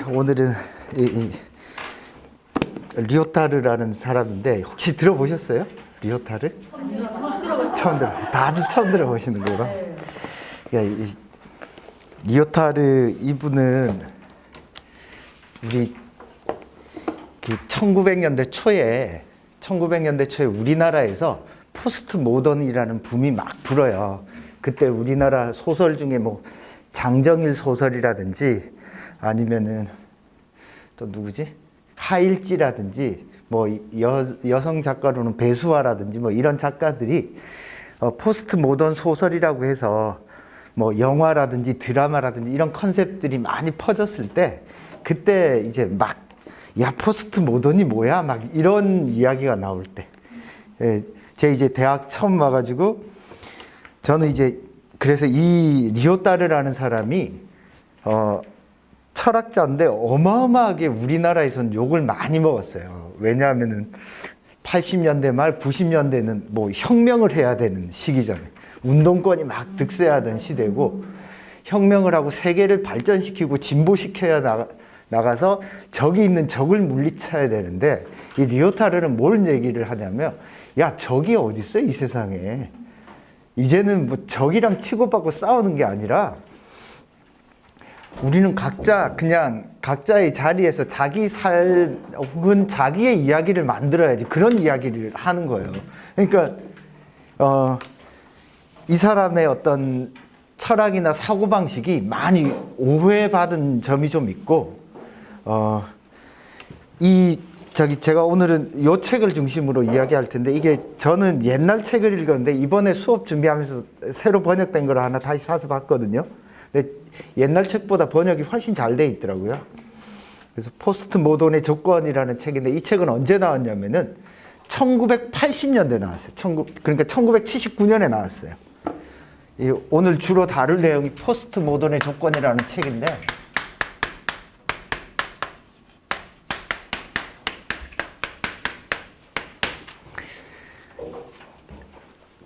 오늘은 리오타르라는 사람인데 혹시 들어보셨어요? 리오타르? 처음 들어. 다들 처음 들어보시는 거로. 그러니까 리오타르 이분은 우리 1900년대 초에 우리나라에서 포스트 모던이라는 붐이 막 불어요. 그때 우리나라 소설 중에 뭐 장정일 소설이라든지 아니면은 또 누구지? 하일지라든지 뭐 여성 작가로는 배수아라든지 뭐 이런 작가들이 포스트 모던 소설이라고 해서 뭐 영화라든지 드라마라든지 이런 컨셉들이 많이 퍼졌을 때 그때 이제 막 야 포스트 모던이 뭐야? 막 이런 이야기가 나올 때 제 이제 대학 처음 와가지고 저는 이제 그래서 이 리오타르라는 사람이 철학자인데 어마어마하게 우리나라에선 욕을 많이 먹었어요. 왜냐하면은 80년대 말 90년대는 뭐 혁명을 해야 되는 시기잖아요. 운동권이 막 득세하던 시대고 혁명을 하고 세계를 발전시키고 진보시켜야 나가서 적이 있는 적을 물리쳐야 되는데 이 리오타르는 뭘 얘기를 하냐면 야 적이 어딨어 이 세상에. 이제는 뭐 적이랑 치고받고 싸우는 게 아니라 우리는 각자 그냥 각자의 자리에서 자기 혹은 자기의 이야기를 만들어야지 그런 이야기를 하는 거예요. 그러니까 이 사람의 어떤 철학이나 사고방식이 많이 오해받은 점이 좀 있고 제가 오늘은 이 책을 중심으로 이야기할 텐데 이게 저는 옛날 책을 읽었는데 이번에 수업 준비하면서 새로 번역된 걸 하나 다시 사서 봤거든요. 근데 옛날 책보다 번역이 훨씬 잘 돼 있더라고요. 그래서 포스트 모던의 조건이라는 책인데 이 책은 언제 나왔냐면은 1980년대 나왔어요. 그러니까 1979년에 나왔어요. 오늘 주로 다룰 내용이 포스트 모던의 조건이라는 책인데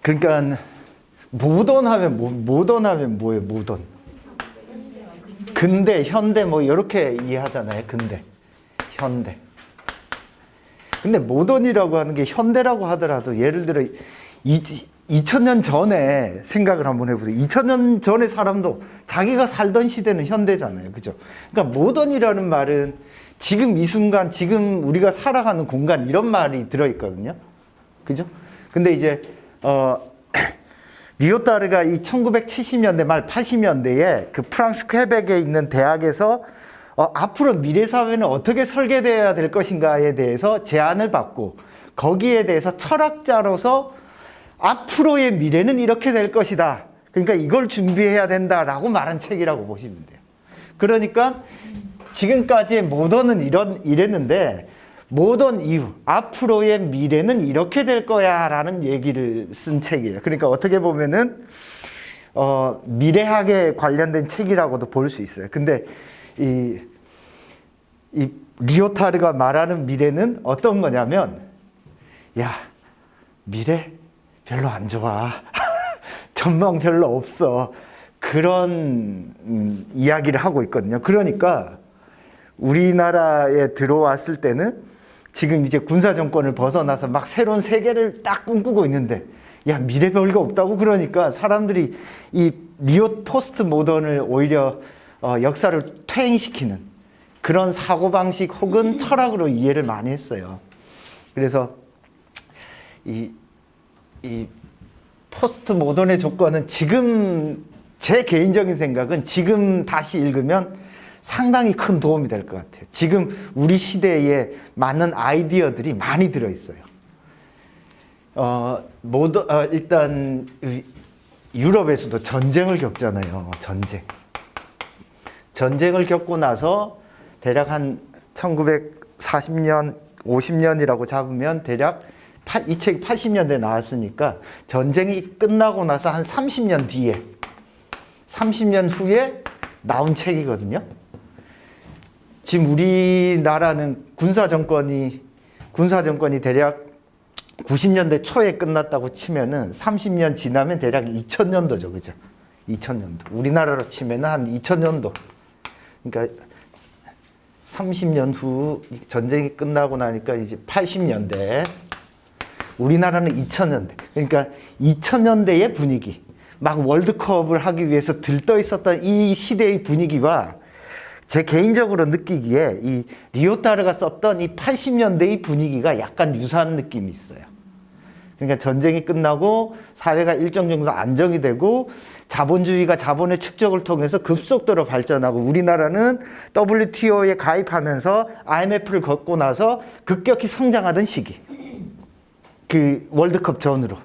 그러니까 모던하면 뭐예요? 모던. 근대, 현대 뭐 이렇게 이해하잖아요. 근대, 현대. 근데 모던이라고 하는 게 현대라고 하더라도 예를 들어 2000년 전에 생각을 한번 해보세요. 2000년 전에 사람도 자기가 살던 시대는 현대잖아요. 그죠? 그러니까 모던이라는 말은 지금 이 순간, 지금 우리가 살아가는 공간 이런 말이 들어있거든요. 그죠? 근데 이제 리오타르가 이 1970년대 말 80년대에 그 프랑스 퀘벡에 있는 대학에서 앞으로 미래 사회는 어떻게 설계되어야 될 것인가에 대해서 제안을 받고 거기에 대해서 철학자로서 앞으로의 미래는 이렇게 될 것이다. 그러니까 이걸 준비해야 된다라고 말한 책이라고 보시면 돼요. 그러니까 지금까지의 모던은 이랬는데 모던 이후 앞으로의 미래는 이렇게 될 거야 라는 얘기를 쓴 책이에요. 그러니까 어떻게 보면은 미래학에 관련된 책이라고도 볼 수 있어요. 근데 이 리오타르가 말하는 미래는 어떤 거냐면 야 미래 별로 안 좋아. 전망 별로 없어. 그런 이야기를 하고 있거든요. 그러니까 우리나라에 들어왔을 때는 지금 이제 군사 정권을 벗어나서 막 새로운 세계를 딱 꿈꾸고 있는데 야 미래 별거 없다고 그러니까 사람들이 이 포스트 모던을 오히려 역사를 퇴행시키는 그런 사고방식 혹은 철학으로 이해를 많이 했어요. 그래서 이 포스트 모던의 조건은 지금 제 개인적인 생각은 지금 다시 읽으면 상당히 큰 도움이 될 것 같아요. 지금 우리 시대에 맞는 아이디어들이 많이 들어있어요. 일단 유럽에서도 전쟁을 겪잖아요. 전쟁을 겪고 나서 대략 한 1940년, 50년이라고 잡으면 대략 이 책이 80년대에 나왔으니까 전쟁이 끝나고 나서 한 30년 뒤에 30년 후에 나온 책이거든요. 지금 우리나라는 군사 정권이 대략 90년대 초에 끝났다고 치면은 30년 지나면 대략 2000년도죠. 그죠? 2000년도. 우리나라로 치면은 한 2000년도. 그러니까 30년 후 전쟁이 끝나고 나니까 이제 80년대, 우리나라는 2000년대. 그러니까 2000년대의 분위기, 막 월드컵을 하기 위해서 들떠 있었던 이 시대의 분위기와 제 개인적으로 느끼기에 이 리오타르가 썼던 이 80년대의 분위기가 약간 유사한 느낌이 있어요. 그러니까 전쟁이 끝나고 사회가 일정 정도 안정이 되고 자본주의가 자본의 축적을 통해서 급속도로 발전하고 우리나라는 WTO에 가입하면서 IMF를 걷고 나서 급격히 성장하던 시기. 그 월드컵 전으로.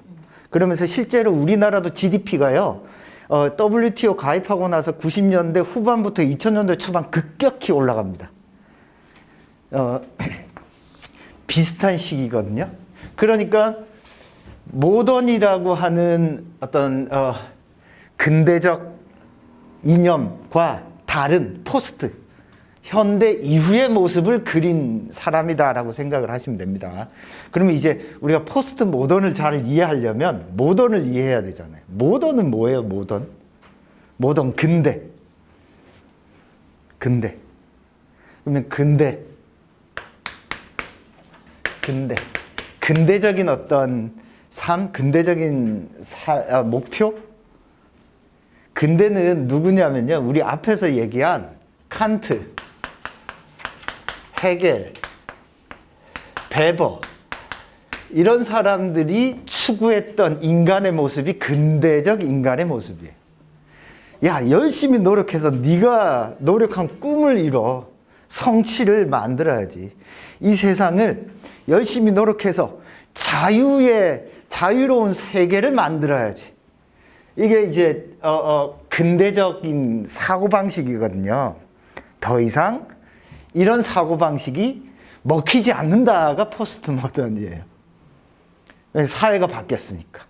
그러면서 실제로 우리나라도 GDP가요. WTO 가입하고 나서 90년대 후반부터 2000년대 초반 급격히 올라갑니다. 비슷한 시기거든요. 그러니까 모던이라고 하는 어떤 근대적 이념과 다른 포스트, 현대 이후의 모습을 그린 사람이다라고 생각을 하시면 됩니다. 그러면 이제 우리가 포스트 모던을 잘 이해하려면 모던을 이해해야 되잖아요. 모던은 뭐예요, 모던? 모던, 근대. 근대. 그러면 근대적인 어떤 삶, 근대적인 목표? 근대는 누구냐면요, 우리 앞에서 얘기한 칸트, 헤겔, 베버, 이런 사람들이 추구했던 인간의 모습이 근대적 인간의 모습이에요. 야, 열심히 노력해서 네가 노력한 꿈을 이뤄 성취를 만들어야지. 이 세상을 열심히 노력해서 자유로운 세계를 만들어야지. 이게 이제 근대적인 사고방식이거든요. 더 이상 이런 사고방식이 먹히지 않는다가 포스트 모던이에요. 사회가 바뀌었으니까.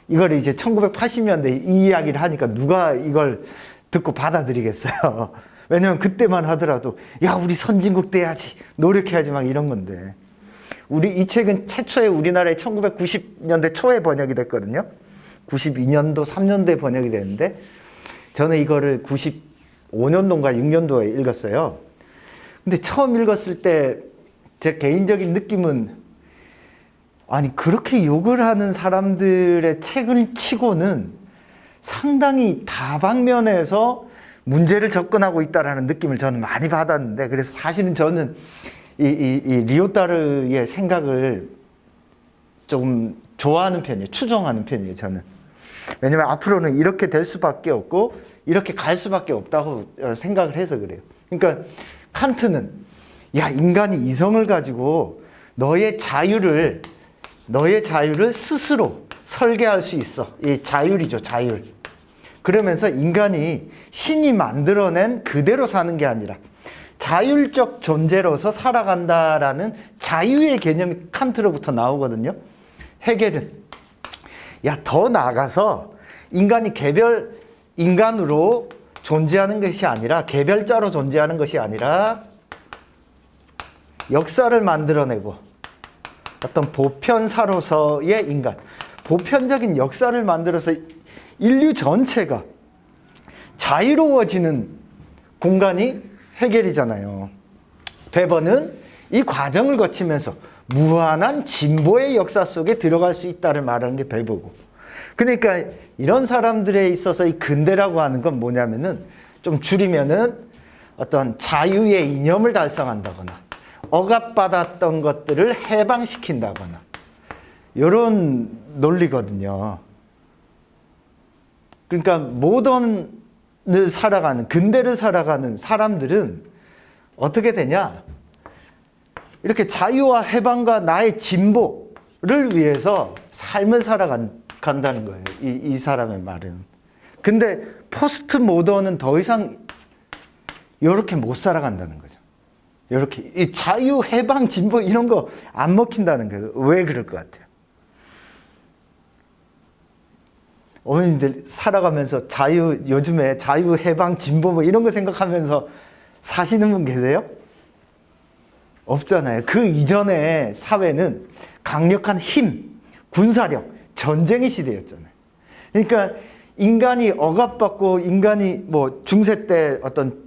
이걸 이제 1980년대 이 이야기를 하니까 누가 이걸 듣고 받아들이겠어요. 왜냐면 그때만 하더라도 야, 우리 선진국 돼야지, 노력해야지 막 이런 건데. 이 책은 최초에 우리나라에 1990년대 초에 번역이 됐거든요. 92년도, 3년도에 번역이 됐는데 저는 이거를 95년도인가 6년도에 읽었어요. 근데 처음 읽었을 때 제 개인적인 느낌은, 아니 그렇게 욕을 하는 사람들의 책을 치고는 상당히 다방면에서 문제를 접근하고 있다는 느낌을 저는 많이 받았는데, 그래서 사실은 저는 이 리오타르의 생각을 조금 좋아하는 편이에요. 추종하는 편이에요, 저는. 왜냐면 앞으로는 이렇게 될 수밖에 없고 이렇게 갈 수밖에 없다고 생각을 해서 그래요. 그러니까 칸트는 야, 인간이 이성을 가지고 너의 자유를 스스로 설계할 수 있어. 이 자율이죠, 자율. 그러면서 인간이 신이 만들어낸 그대로 사는 게 아니라 자율적 존재로서 살아간다라는 자유의 개념이 칸트로부터 나오거든요. 헤겔은 야, 더 나아가서 인간이 인간으로 존재하는 것이 아니라, 개별자로 존재하는 것이 아니라 역사를 만들어내고 어떤 보편사로서의 인간, 보편적인 역사를 만들어서 인류 전체가 자유로워지는 공간이 헤겔이잖아요. 베버는 이 과정을 거치면서 무한한 진보의 역사 속에 들어갈 수 있다를 말하는 게 베버고. 그러니까 이런 사람들에 있어서 이 근대라고 하는 건 뭐냐면은, 좀 줄이면은 어떤 자유의 이념을 달성한다거나 억압받았던 것들을 해방시킨다거나 이런 논리거든요. 그러니까 모던을 살아가는, 근대를 살아가는 사람들은 어떻게 되냐? 이렇게 자유와 해방과 나의 진보를 위해서 삶을 살아간다는 거예요. 이 사람의 말은. 근데 포스트 모던은 더 이상 이렇게 못 살아간다는 거죠. 이렇게 이 자유, 해방, 진보 이런 거 안 먹힌다는 거예요. 왜 그럴 것 같아요? 어머님들 살아가면서 요즘에 자유, 해방, 진보 뭐 이런 거 생각하면서 사시는 분 계세요? 없잖아요. 그 이전의 사회는 강력한 힘, 군사력, 전쟁의 시대였잖아요. 그러니까 인간이 억압받고, 인간이 뭐 중세 때 어떤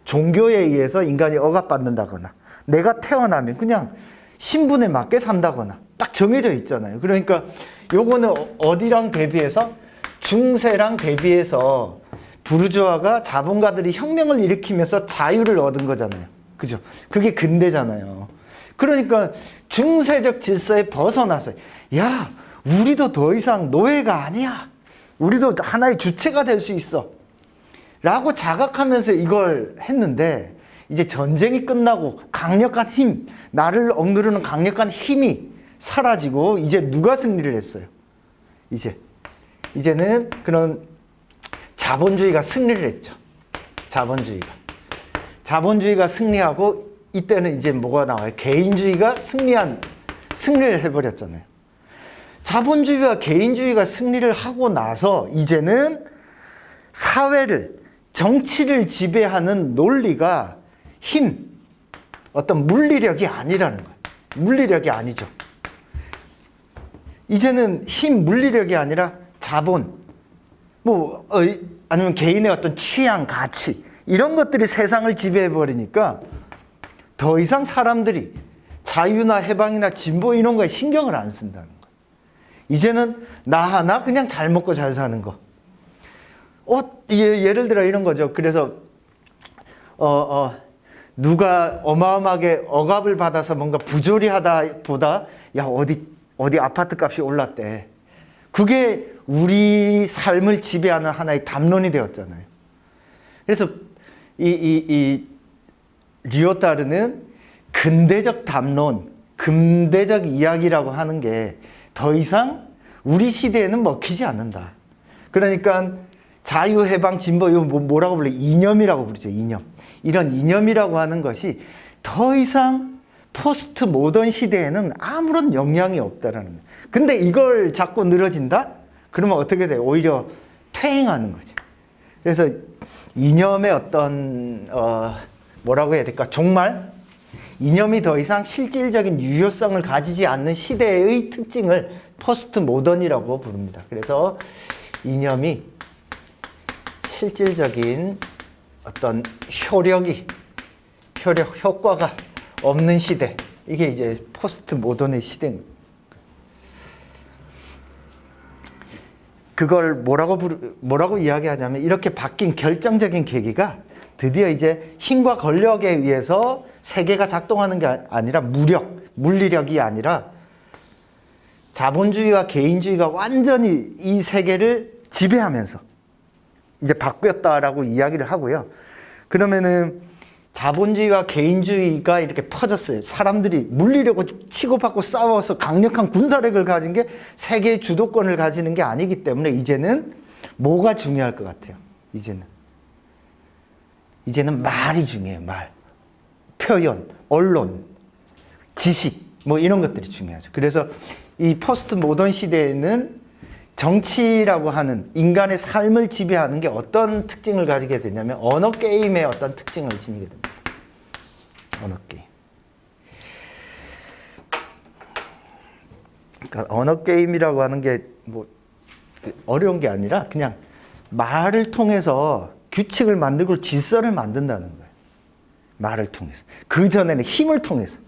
종교에 의해서 인간이 억압받는다거나 내가 태어나면 그냥 신분에 맞게 산다거나 딱 정해져 있잖아요. 그러니까 요거는 어디랑 대비해서 중세랑 대비해서 부르주아가 자본가들이 혁명을 일으키면서 자유를 얻은 거잖아요. 그죠? 그게 근대잖아요. 그러니까 중세적 질서에 벗어나서 야, 우리도 더 이상 노예가 아니야. 우리도 하나의 주체가 될 수 있어. 라고 자각하면서 이걸 했는데 이제 전쟁이 끝나고 강력한 힘, 나를 억누르는 강력한 힘이 사라지고 이제 누가 승리를 했어요? 이제는 그런 자본주의가 승리를 했죠. 자본주의가 승리하고 이때는 이제 뭐가 나와요? 개인주의가 승리를 해버렸잖아요. 자본주의와 개인주의가 승리를 하고 나서 이제는 사회를, 정치를 지배하는 논리가 힘, 어떤 물리력이 아니라는 거예요. 물리력이 아니죠. 이제는 힘, 물리력이 아니라 자본, 아니면 개인의 어떤 취향, 가치, 이런 것들이 세상을 지배해버리니까 더 이상 사람들이 자유나 해방이나 진보 이런 거에 신경을 안 쓴다는 거예요. 이제는 나 하나 그냥 잘 먹고 잘 사는 거. 예를 들어 이런 거죠. 그래서 누가 어마어마하게 억압을 받아서 뭔가 부조리하다 보다 야 어디 아파트 값이 올랐대. 그게 우리 삶을 지배하는 하나의 담론이 되었잖아요. 그래서 이 리오타르는 근대적 담론, 근대적 이야기라고 하는 게 더 이상 우리 시대에는 먹히지 않는다. 그러니까 자유, 해방, 진보, 이거 뭐라고 불러요? 이념이라고 부르죠. 이념. 이런 이념이라고 하는 것이 더 이상 포스트 모던 시대에는 아무런 영향이 없다라는 거예요. 근데 이걸 자꾸 늘어진다? 그러면 어떻게 돼요? 오히려 퇴행하는 거죠. 그래서 이념의 어떤 뭐라고 해야 될까? 종말? 이념이 더 이상 실질적인 유효성을 가지지 않는 시대의 특징을 포스트 모던이라고 부릅니다. 그래서 이념이 실질적인 어떤 효과가 없는 시대. 이게 이제 포스트 모던의 시대입니다. 그걸 뭐라고 이야기하냐면 이렇게 바뀐 결정적인 계기가 드디어 이제 힘과 권력에 의해서 세계가 작동하는 게 아니라 물리력이 아니라 자본주의와 개인주의가 완전히 이 세계를 지배하면서 이제 바뀌었다라고 이야기를 하고요. 그러면은 자본주의와 개인주의가 이렇게 퍼졌어요. 사람들이 물리력을 치고받고 싸워서 강력한 군사력을 가진 게 세계의 주도권을 가지는 게 아니기 때문에 이제는 뭐가 중요할 것 같아요? 이제는 말이 중요해요. 말. 표현, 언론, 지식, 이런 것들이 중요하죠. 그래서 이 포스트 모던 시대에는 정치라고 하는 인간의 삶을 지배하는 게 어떤 특징을 가지게 되냐면 언어 게임의 어떤 특징을 지니게 됩니다. 언어 게임. 그러니까 언어 게임이라고 하는 게 어려운 게 아니라 그냥 말을 통해서 규칙을 만들고 질서를 만든다는 거예요. 말을 통해서. 그전에는 힘을 통해서,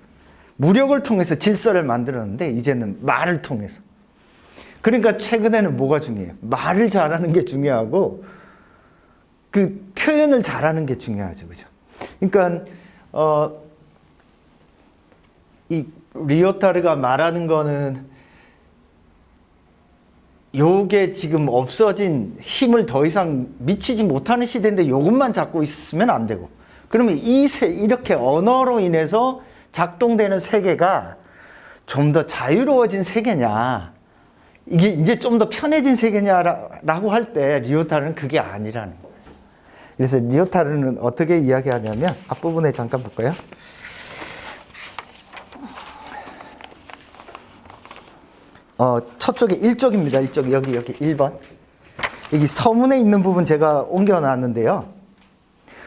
무력을 통해서 질서를 만들었는데 이제는 말을 통해서. 그러니까 최근에는 뭐가 중요해요? 말을 잘하는 게 중요하고 그 표현을 잘하는 게 중요하죠. 그죠? 그러니까 이 리오타르가 말하는 거는 요게 지금 없어진 힘을 더 이상 미치지 못하는 시대인데 요것만 잡고 있으면 안 되고 그러면 이렇게 언어로 인해서 작동되는 세계가 좀 더 자유로워진 세계냐 이게 이제 좀 더 편해진 세계냐라고 할 때 리오타르는 그게 아니라는 거예요. 그래서 리오타르는 어떻게 이야기하냐면 앞부분에 잠깐 볼까요? 첫 쪽에 1쪽입니다. 1쪽 여기 1번. 여기 서문에 있는 부분 제가 옮겨놨는데요.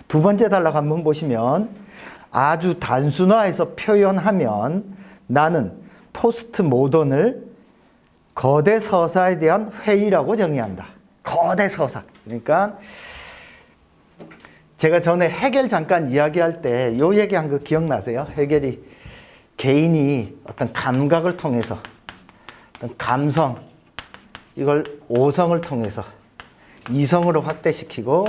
두 번째 단락 한번 보시면 아주 단순화해서 표현하면 나는 포스트 모던을 거대 서사에 대한 회의라고 정의한다. 거대 서사. 그러니까 제가 전에 해겔 잠깐 이야기할 때 요 얘기한 거 기억나세요? 해겔이 개인이 어떤 감각을 통해서 어떤 감성, 이걸 오성을 통해서 이성으로 확대시키고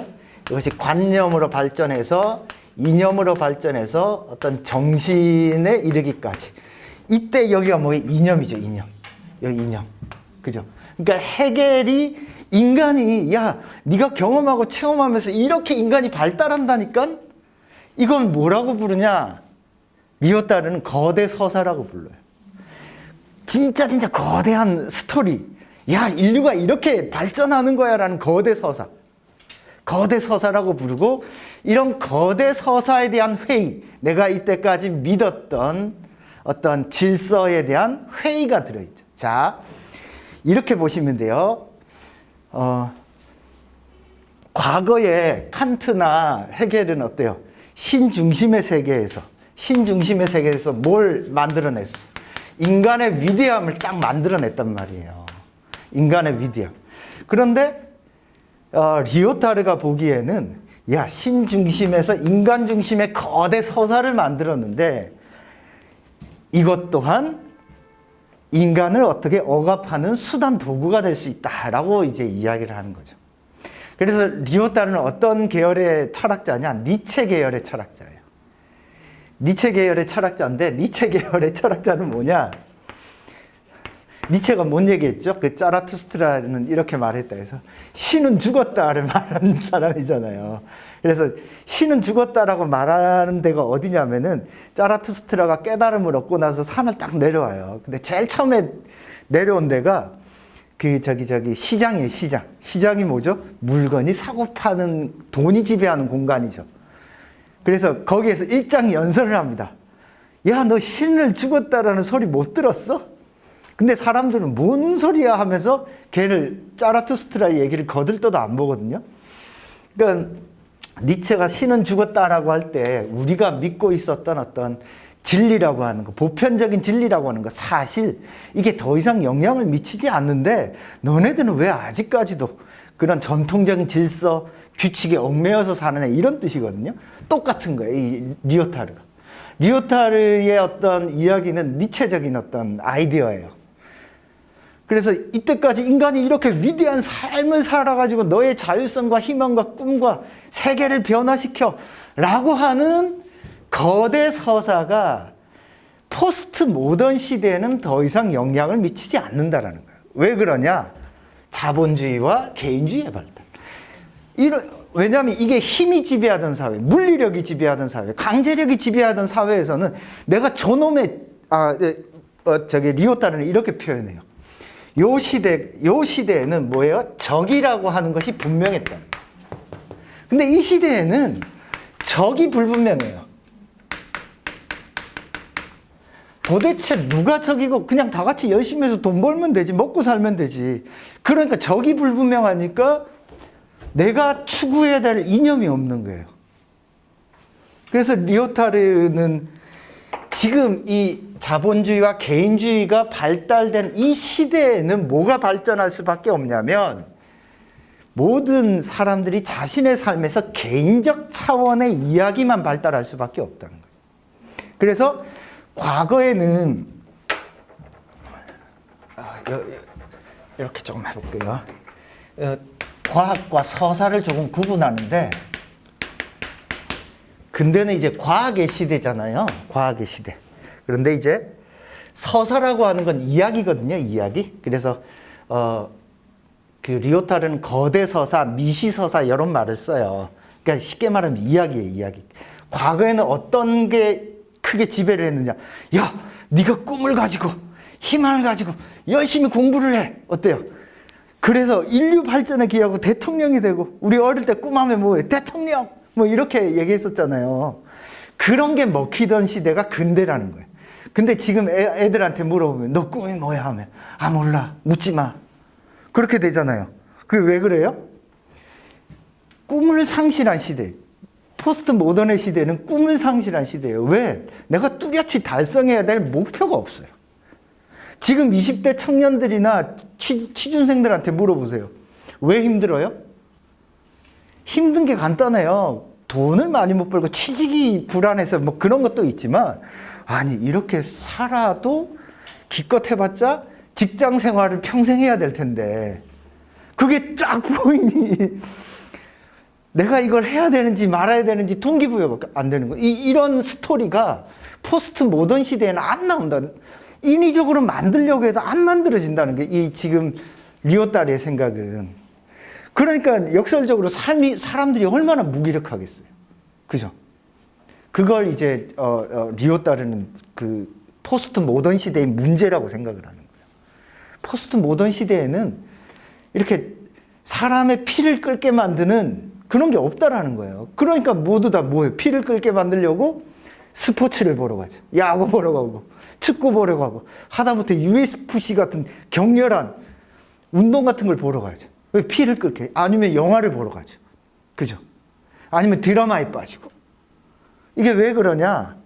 이것이 관념으로 발전해서 이념으로 발전해서 어떤 정신에 이르기까지. 이때 여기가 뭐예요? 이념이죠, 이념. 여기 이념. 그죠? 그러니까 해겔이 인간이 야, 네가 경험하고 체험하면서 이렇게 인간이 발달한다니까? 이건 뭐라고 부르냐? 리오타르는 거대 서사라고 불러요. 진짜 거대한 스토리. 야, 인류가 이렇게 발전하는 거야 라는 거대 서사. 거대 서사라고 부르고, 이런 거대 서사에 대한 회의, 내가 이때까지 믿었던 어떤 질서에 대한 회의가 들어있죠. 자, 이렇게 보시면 돼요. 과거에 칸트나 헤겔은 어때요? 신중심의 세계에서 뭘 만들어냈어? 인간의 위대함을 딱 만들어냈단 말이에요. 인간의 위대함. 그런데 리오타르가 보기에는 야, 신중심에서 인간 중심의 거대 서사를 만들었는데 이것 또한 인간을 어떻게 억압하는 수단 도구가 될 수 있다라고 이제 이야기를 하는 거죠. 그래서 리오타르는 어떤 계열의 철학자냐? 니체 계열의 철학자예요. 니체 계열의 철학자인데, 니체 계열의 철학자는 뭐냐? 니체가 뭔 얘기했죠? 그 자라투스트라는 이렇게 말했다 해서 신은 죽었다를 말하는 사람이잖아요. 그래서 신은 죽었다라고 말하는 데가 어디냐면은 자라투스트라가 깨달음을 얻고 나서 산을 딱 내려와요. 근데 제일 처음에 내려온 데가 그 시장이에요, 시장. 시장이 뭐죠? 물건이 사고 파는, 돈이 지배하는 공간이죠. 그래서 거기에서 일장연설을 합니다. 야, 너 신을 죽었다라는 소리 못 들었어? 근데 사람들은 뭔 소리야 하면서 걔를 자라투스트라의 얘기를 거들떠도 안 보거든요. 그러니까 니체가 신은 죽었다라고 할 때 우리가 믿고 있었던 어떤 진리라고 하는 거, 보편적인 진리라고 하는 거, 사실 이게 더 이상 영향을 미치지 않는데 너네들은 왜 아직까지도 그런 전통적인 질서, 규칙에 얽매여서 사느냐, 이런 뜻이거든요. 똑같은 거예요, 이 리오타르가. 리오타르의 어떤 이야기는 니체적인 어떤 아이디어예요. 그래서 이때까지 인간이 이렇게 위대한 삶을 살아가지고 너의 자율성과 희망과 꿈과 세계를 변화시켜 라고 하는 거대 서사가 포스트 모던 시대에는 더 이상 영향을 미치지 않는다라는 거예요. 왜 그러냐? 자본주의와 개인주의의 발달. 왜냐하면 이게 힘이 지배하던 사회, 물리력이 지배하던 사회, 강제력이 지배하던 사회에서는 내가 저놈의, 리오타르는 이렇게 표현해요. 요 시대에는 뭐예요? 적이라고 하는 것이 분명했다. 근데 이 시대에는 적이 불분명해요. 도대체 누가 적이고 그냥 다 같이 열심히 해서 돈 벌면 되지, 먹고 살면 되지. 그러니까 적이 불분명하니까 내가 추구해야 될 이념이 없는 거예요. 그래서 리오타르는 지금 이 자본주의와 개인주의가 발달된 이 시대에는 뭐가 발전할 수밖에 없냐면 모든 사람들이 자신의 삶에서 개인적 차원의 이야기만 발달할 수밖에 없다는 거예요. 그래서 과거에는 이렇게 조금 해볼게요. 과학과 서사를 조금 구분하는데 근대는 이제 과학의 시대잖아요. 과학의 시대. 그런데 이제 서사라고 하는 건 이야기거든요. 이야기. 그래서 그 리오타르는 거대 서사, 미시 서사 이런 말을 써요. 그러니까 쉽게 말하면 이야기예요. 이야기. 과거에는 어떤 게 크게 지배를 했느냐? 야, 네가 꿈을 가지고 희망을 가지고 열심히 공부를 해. 어때요? 그래서 인류 발전에 기여하고 대통령이 되고 우리 어릴 때 꿈하면 뭐예요? 대통령! 뭐 이렇게 얘기했었잖아요. 그런 게 먹히던 시대가 근대라는 거예요. 근데 지금 애들한테 물어보면 너 꿈이 뭐야 하면 아 몰라 묻지 마. 그렇게 되잖아요. 그게 왜 그래요? 꿈을 상실한 시대. 포스트 모던의 시대는 꿈을 상실한 시대예요. 왜? 내가 뚜렷이 달성해야 될 목표가 없어요. 지금 20대 청년들이나 취준생들한테 물어보세요. 왜 힘들어요? 힘든 게 간단해요. 돈을 많이 못 벌고 취직이 불안해서 뭐 그런 것도 있지만, 아니 이렇게 살아도 기껏 해봤자 직장 생활을 평생 해야 될 텐데 그게 쫙 보이니 내가 이걸 해야 되는지 말아야 되는지 동기부여가 안 되는 거예요. 이런 스토리가 포스트 모던 시대에는 안 나온다. 인위적으로 만들려고 해도 안 만들어진다는 게 이 지금 리오따르의 생각은. 그러니까 역설적으로 사람들이 얼마나 무기력하겠어요. 그죠? 그걸 이제 리오따르는 그 포스트 모던 시대의 문제라고 생각을 하는 거예요. 포스트 모던 시대에는 이렇게 사람의 피를 끓게 만드는 그런 게 없다라는 거예요. 그러니까 모두 다 뭐예요? 피를 끓게 만들려고 스포츠를 보러 가죠. 야구 보러 가고 축구 보러 가고 하다못해 UFC 같은 격렬한 운동 같은 걸 보러 가죠. 왜? 피를 끓게. 아니면 영화를 보러 가죠. 그죠? 아니면 드라마에 빠지고. 이게 왜 그러냐?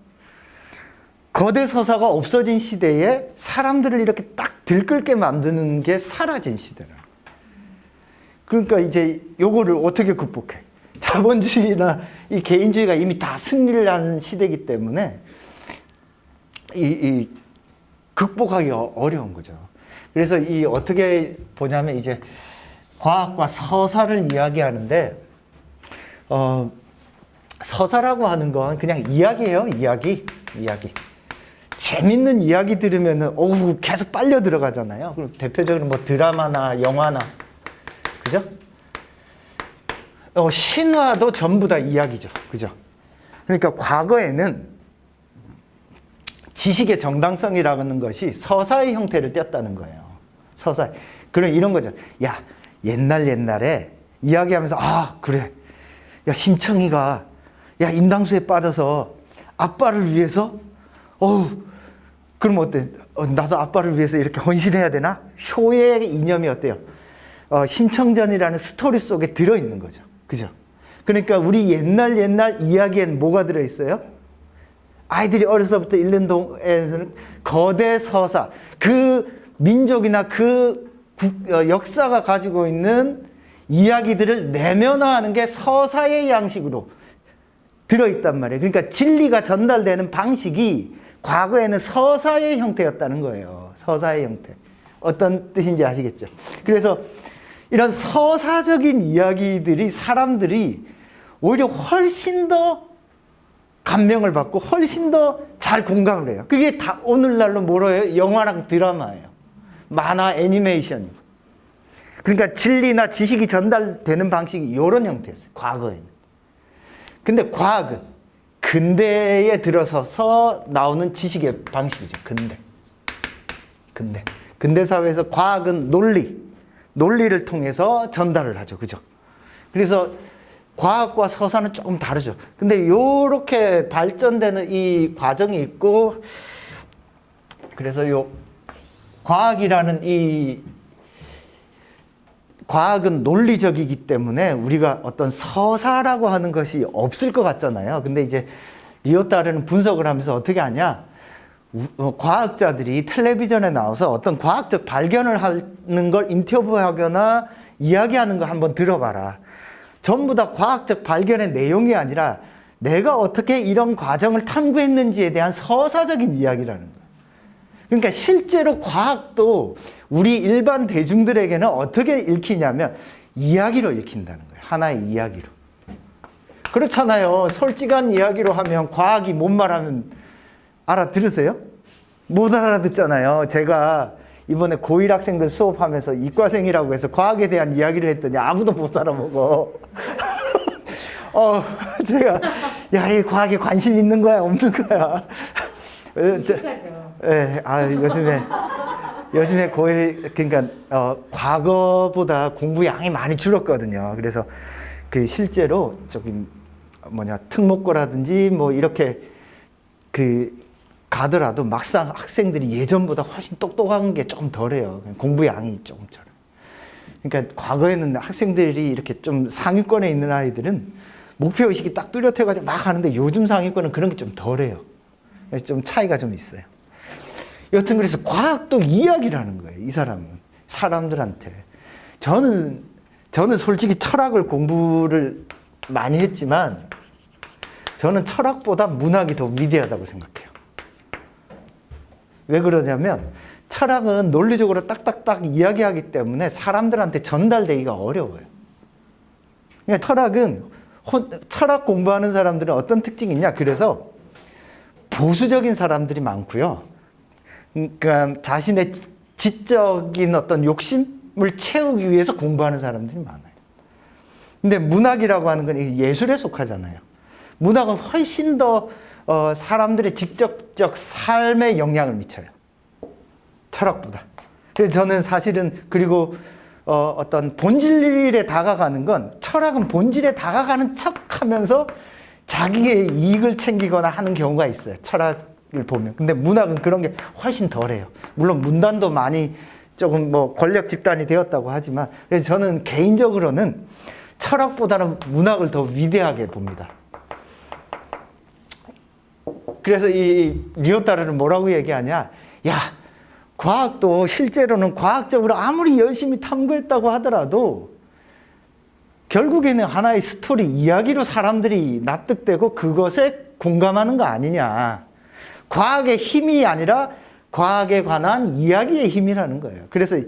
거대 서사가 없어진 시대에 사람들을 이렇게 딱 들끓게 만드는 게 사라진 시대라. 그러니까 이제 요거를 어떻게 극복해? 자본주의나 이 개인주의가 이미 다 승리를 한 시대이기 때문에 이 극복하기 어려운 거죠. 그래서 이 어떻게 보냐면 이제 과학과 서사를 이야기하는데 서사라고 하는 건 그냥 이야기예요. 이야기. 재밌는 이야기 들으면은 계속 빨려 들어가잖아요. 그럼 대표적으로 뭐 드라마나 영화나 그죠? 신화도 전부 다 이야기죠. 그죠? 그러니까 과거에는 지식의 정당성이라는 것이 서사의 형태를 띄었다는 거예요. 서사. 그럼 이런 거죠. 야, 옛날에 이야기하면서 그래. 야, 심청이가 인당수에 빠져서 아빠를 위해서 그럼 어때? 나도 아빠를 위해서 이렇게 헌신해야 되나? 효의 이념이 어때요? 심청전이라는 스토리 속에 들어있는 거죠. 그죠? 그러니까 우리 옛날 이야기엔 뭐가 들어있어요? 아이들이 어려서부터 읽는 동에는 거대 서사, 그 민족이나 그 역사가 가지고 있는 이야기들을 내면화하는 게 서사의 양식으로 들어있단 말이에요. 그러니까 진리가 전달되는 방식이 과거에는 서사의 형태였다는 거예요. 서사의 형태. 어떤 뜻인지 아시겠죠? 그래서 이런 서사적인 이야기들이 사람들이 오히려 훨씬 더 감명을 받고 훨씬 더 잘 공감을 해요. 그게 다 오늘날로 뭐예요? 영화랑 드라마예요. 만화, 애니메이션이고. 그러니까 진리나 지식이 전달되는 방식이 이런 형태였어요. 과거에는. 근데 과학은 근대에 들어서서 나오는 지식의 방식이죠. 근대 사회에서 과학은 논리를 통해서 전달을 하죠. 그죠? 그래서 과학과 서사는 조금 다르죠. 근데 이렇게 발전되는 이 과정이 있고, 그래서 요 과학이라는 이 과학은 논리적이기 때문에 우리가 어떤 서사라고 하는 것이 없을 것 같잖아요. 근데 이제 리오따르는 분석을 하면서 어떻게 하냐? 과학자들이 텔레비전에 나와서 어떤 과학적 발견을 하는 걸 인터뷰하거나 이야기하는 거 한번 들어봐라. 전부 다 과학적 발견의 내용이 아니라 내가 어떻게 이런 과정을 탐구했는지에 대한 서사적인 이야기라는 거예요. 그러니까 실제로 과학도 우리 일반 대중들에게는 어떻게 읽히냐면 이야기로 읽힌다는 거예요. 하나의 이야기로. 그렇잖아요. 솔직한 이야기로 하면 과학이 뭔 말하면 알아들으세요? 못 알아듣잖아요. 제가 이번에 고1 학생들 수업하면서 이과생이라고 해서 과학에 대한 이야기를 했더니 아무도 못 알아먹어. 제가 이 과학에 관심 있는 거야, 없는 거야? 네, 요즘에 고1 그러니까 과거보다 공부 양이 많이 줄었거든요. 그래서 그 실제로 특목고라든지 뭐 이렇게 가더라도 막상 학생들이 예전보다 훨씬 똑똑한 게 조금 덜해요. 공부 양이 조금 덜. 그러니까 과거에는 학생들이 이렇게 좀 상위권에 있는 아이들은 목표의식이 딱 뚜렷해가지고 막 하는데 요즘 상위권은 그런 게 좀 덜해요. 좀 차이가 좀 있어요. 여튼 그래서 과학도 이야기라는 거예요. 이 사람은. 사람들한테. 저는 솔직히 철학을 공부를 많이 했지만 저는 철학보다 문학이 더 위대하다고 생각해요. 왜 그러냐면 철학은 논리적으로 딱딱딱 이야기하기 때문에 사람들한테 전달되기가 어려워요. 그러니까 철학 공부하는 사람들은 어떤 특징이 있냐? 그래서 보수적인 사람들이 많고요. 그러니까 자신의 지적인 어떤 욕심을 채우기 위해서 공부하는 사람들이 많아요. 근데 문학이라고 하는 건 예술에 속하잖아요. 문학은 훨씬 더 사람들의 직접적 삶에 영향을 미쳐요. 철학보다. 그래서 저는 사실은 그리고 어떤 본질에 다가가는 건 철학은 본질에 다가가는 척하면서 자기의 이익을 챙기거나 하는 경우가 있어요. 철학을 보면. 근데 문학은 그런 게 훨씬 덜해요. 물론 문단도 많이 조금 뭐 권력 집단이 되었다고 하지만 그래서 저는 개인적으로는 철학보다는 문학을 더 위대하게 봅니다. 그래서 이 리오타르는 뭐라고 얘기하냐? 야, 과학도 실제로는 과학적으로 아무리 열심히 탐구했다고 하더라도 결국에는 하나의 스토리, 이야기로 사람들이 납득되고 그것에 공감하는 거 아니냐. 과학의 힘이 아니라 과학에 관한 이야기의 힘이라는 거예요. 그래서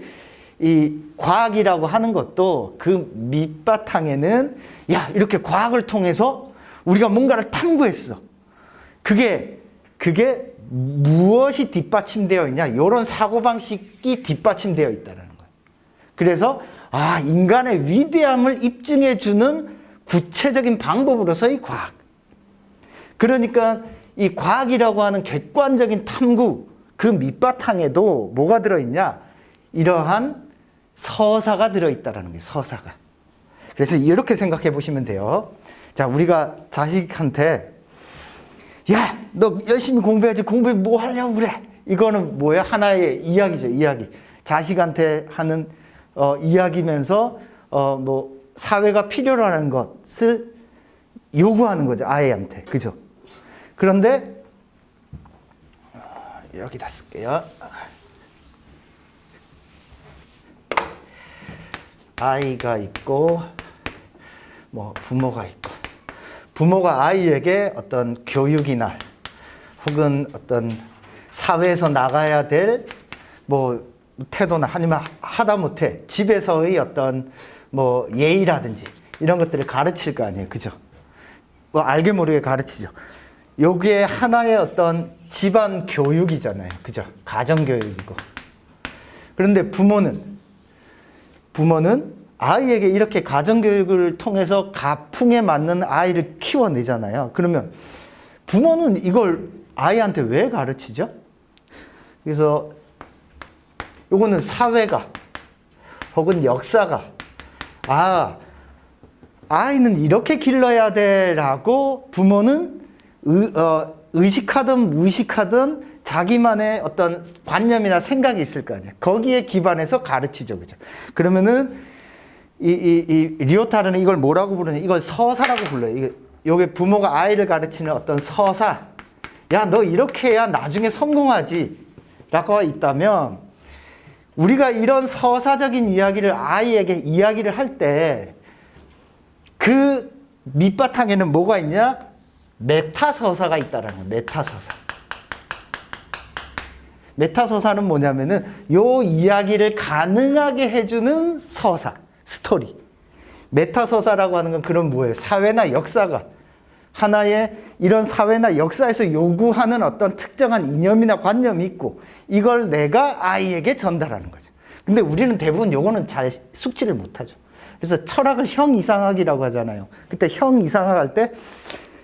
이 과학이라고 하는 것도 그 밑바탕에는 야, 이렇게 과학을 통해서 우리가 뭔가를 탐구했어. 그게 무엇이 뒷받침되어 있냐? 이런 사고방식이 뒷받침되어 있다는 거예요. 그래서 인간의 위대함을 입증해주는 구체적인 방법으로서의 과학. 그러니까 이 과학이라고 하는 객관적인 탐구, 그 밑바탕에도 뭐가 들어있냐? 이러한 서사가 들어있다는 거예요. 서사가. 그래서 이렇게 생각해 보시면 돼요. 자, 우리가 자식한테 야, 너 열심히 공부해야지. 공부해 뭐 하려고 그래? 이거는 뭐야? 하나의 이야기죠. 이야기. 자식한테 하는 이야기면서 뭐 사회가 필요로 하는 것을 요구하는 거죠. 아이한테. 그죠? 그런데 여기다 쓸게요. 아이가 있고 뭐 부모가 있고 부모가 아이에게 어떤 교육이나 혹은 어떤 사회에서 나가야 될 뭐 태도나 아니면 하다못해 집에서의 어떤 뭐 예의라든지 이런 것들을 가르칠 거 아니에요. 그죠? 뭐 알게 모르게 가르치죠. 요게 하나의 어떤 집안 교육이잖아요. 그죠? 가정 교육이고. 그런데 부모는 아이에게 이렇게 가정교육을 통해서 가풍에 맞는 아이를 키워내잖아요. 그러면 부모는 이걸 아이한테 왜 가르치죠? 그래서 요거는 사회가 혹은 역사가 아이는 이렇게 길러야 돼라고 부모는 의식하든 무의식하든 자기만의 어떤 관념이나 생각이 있을 거 아니에요. 거기에 기반해서 가르치죠. 그죠? 그러면은 이 리오타르는 이걸 뭐라고 부르냐? 이걸 서사라고 불러요. 이게 부모가 아이를 가르치는 어떤 서사. 야, 너 이렇게 해야 나중에 성공하지. 라고 있다면 우리가 이런 서사적인 이야기를 아이에게 이야기를 할 때 그 밑바탕에는 뭐가 있냐? 메타서사가 있다라는 거예요. 메타서사. 메타서사는 뭐냐면은 요 이야기를 가능하게 해주는 서사, 스토리. 메타서사라고 하는 건 그런 뭐예요? 사회나 역사가 하나의 이런 사회나 역사에서 요구하는 어떤 특정한 이념이나 관념이 있고 이걸 내가 아이에게 전달하는 거죠. 근데 우리는 대부분 요거는 잘 숙지를 못하죠. 그래서 철학을 형이상학이라고 하잖아요. 그때 형이상학 할 때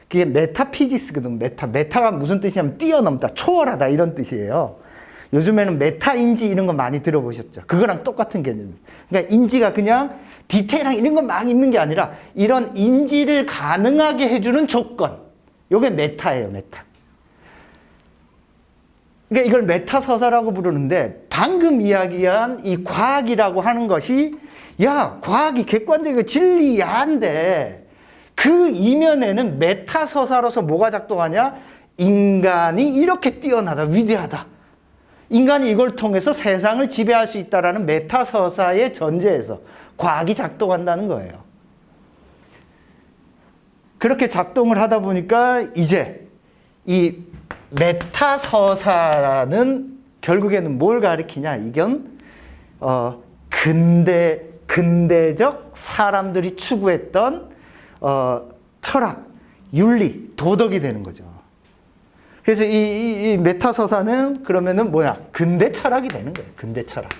그게 메타피지스거든. 메타가 무슨 뜻이냐면 뛰어넘다, 초월하다 이런 뜻이에요. 요즘에는 메타인지 이런 거 많이 들어보셨죠? 그거랑 똑같은 개념이에요. 그러니까 인지가 그냥 디테일한 이런 거 막 있는 게 아니라 이런 인지를 가능하게 해주는 조건. 요게 메타예요, 메타. 그러니까 이걸 메타서사라고 부르는데 방금 이야기한 이 과학이라고 하는 것이 야, 과학이 객관적이고 진리야인데 그 이면에는 메타서사로서 뭐가 작동하냐? 인간이 이렇게 뛰어나다, 위대하다. 인간이 이걸 통해서 세상을 지배할 수 있다는 메타서사의 전제에서 과학이 작동한다는 거예요. 그렇게 작동을 하다 보니까 이제 이 메타서사는 결국에는 뭘 가리키냐? 이건 근대적 사람들이 추구했던 철학, 윤리, 도덕이 되는 거죠. 그래서 이 메타서사는 그러면은 뭐야? 근대 철학이 되는 거예요. 근대 철학.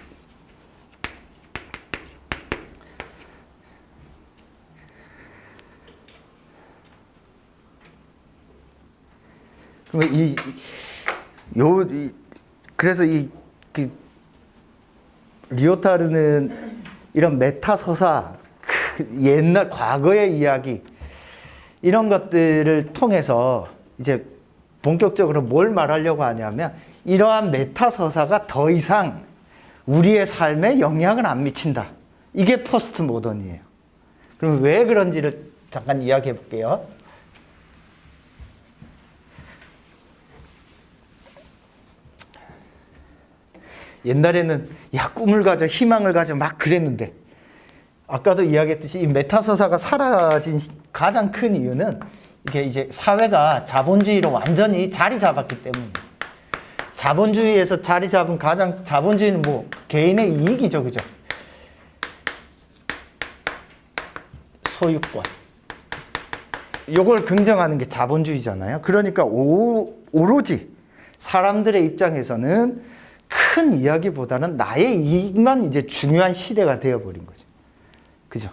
그래서 리오타르는 이런 메타서사, 옛날 과거의 이야기 이런 것들을 통해서 이제 본격적으로 뭘 말하려고 하냐면 이러한 메타서사가 더 이상 우리의 삶에 영향을 안 미친다. 이게 포스트 모던이에요. 그럼 왜 그런지를 잠깐 이야기해 볼게요. 옛날에는 야 꿈을 가져 희망을 가져 막 그랬는데 아까도 이야기했듯이 이 메타서사가 사라진 가장 큰 이유는 이게 이제 사회가 자본주의로 완전히 자리 잡았기 때문에 자본주의에서 자리 잡은 자본주의는 뭐 개인의 이익이죠, 그죠? 소유권. 요걸 긍정하는 게 자본주의잖아요. 그러니까 오로지 사람들의 입장에서는 큰 이야기보다는 나의 이익만 이제 중요한 시대가 되어버린 거죠. 그죠?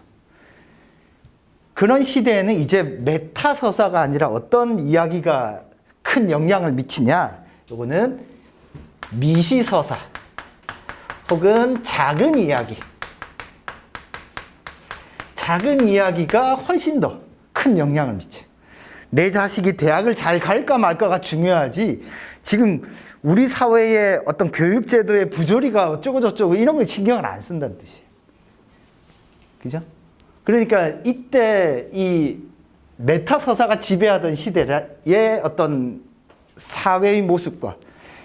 그런 시대에는 이제 메타서사가 아니라 어떤 이야기가 큰 영향을 미치냐? 요거는 미시서사 혹은 작은 이야기. 작은 이야기가 훨씬 더 큰 영향을 미쳐요. 내 자식이 대학을 잘 갈까 말까가 중요하지 지금 우리 사회의 어떤 교육제도의 부조리가 어쩌고 저쩌고 이런 거 신경을 안 쓴다는 뜻이에요. 그죠? 그러니까 이때 이 메타서사가 지배하던 시대의 어떤 사회의 모습과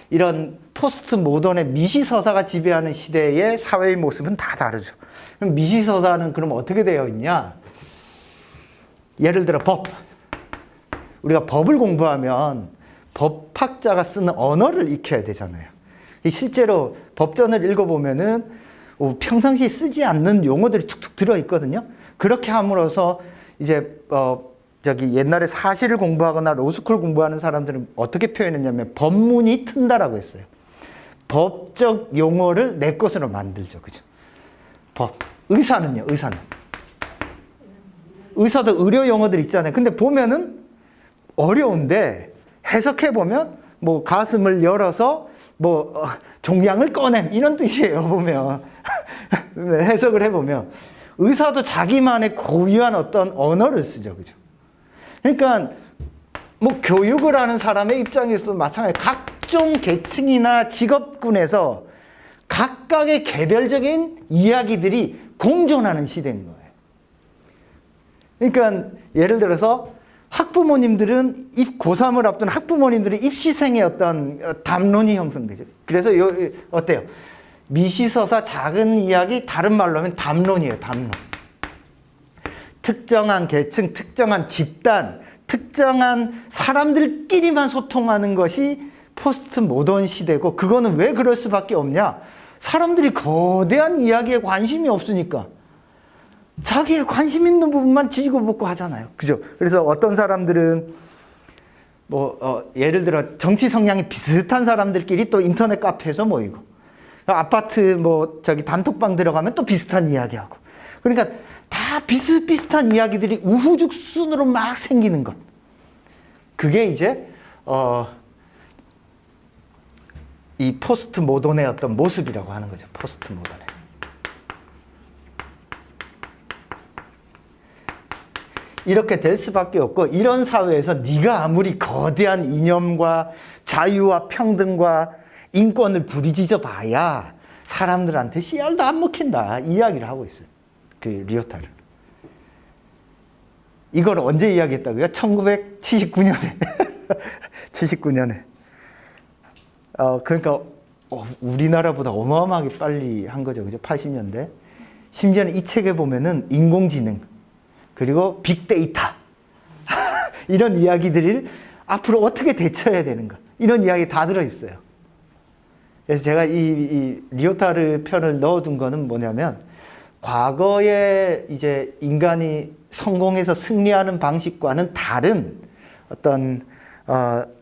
이런 포스트 모던의 미시서사가 지배하는 시대의 사회의 모습은 다 다르죠. 그럼 미시서사는 그럼 어떻게 되어 있냐? 예를 들어 법. 우리가 법을 공부하면 법학자가 쓰는 언어를 익혀야 되잖아요. 실제로 법전을 읽어보면은 평상시에 쓰지 않는 용어들이 툭툭 들어있거든요. 그렇게 함으로써 이제 옛날에 사실을 공부하거나 로스쿨 공부하는 사람들은 어떻게 표현했냐면 법문이 튼다라고 했어요. 법적 용어를 내 것으로 만들죠, 그죠? 법. 의사는요, 의사도 의료 용어들 있잖아요. 근데 보면은 어려운데 해석해보면 뭐 가슴을 열어서 뭐 종양을 꺼냄 이런 뜻이에요, 보면. 해석을 해보면. 의사도 자기만의 고유한 어떤 언어를 쓰죠, 그죠? 그러니까 뭐 교육을 하는 사람의 입장에서도 마찬가지. 각종 계층이나 직업군에서 각각의 개별적인 이야기들이 공존하는 시대인 거예요. 그러니까 예를 들어서 학부모님들은 고3을 앞둔 학부모님들의 입시생의 어떤 담론이 형성되죠. 그래서 어때요? 미시서사 작은 이야기 다른 말로 하면 담론이에요. 담론. 특정한 계층, 특정한 집단, 특정한 사람들끼리만 소통하는 것이 포스트 모던 시대고 그거는 왜 그럴 수밖에 없냐? 사람들이 거대한 이야기에 관심이 없으니까 자기의 관심 있는 부분만 지지고 볶고 하잖아요. 그죠? 그래서 어떤 사람들은 예를 들어 정치 성향이 비슷한 사람들끼리 또 인터넷 카페에서 모이고 아파트 단톡방 들어가면 또 비슷한 이야기하고 그러니까 다 비슷비슷한 이야기들이 우후죽순으로 막 생기는 것. 그게 이제 이 포스트 모던의 어떤 모습이라고 하는 거죠. 포스트 모던의. 이렇게 될 수밖에 없고 이런 사회에서 네가 아무리 거대한 이념과 자유와 평등과 인권을 부리짖어 봐야 사람들한테 씨알도 안 먹힌다 이야기를 하고 있어요. 그 리오타르. 이걸 언제 이야기했다고요? 1979년에 79년에 그러니까 우리나라보다 어마어마하게 빨리 한 거죠. 그죠? 80년대. 심지어는 이 책에 보면은 인공지능 그리고 빅데이터 이런 이야기들을 앞으로 어떻게 대처해야 되는가 이런 이야기 다 들어있어요. 그래서 제가 이 리오타르 편을 넣어둔 거는 뭐냐면 과거에 이제 인간이 성공해서 승리하는 방식과는 다른 어떤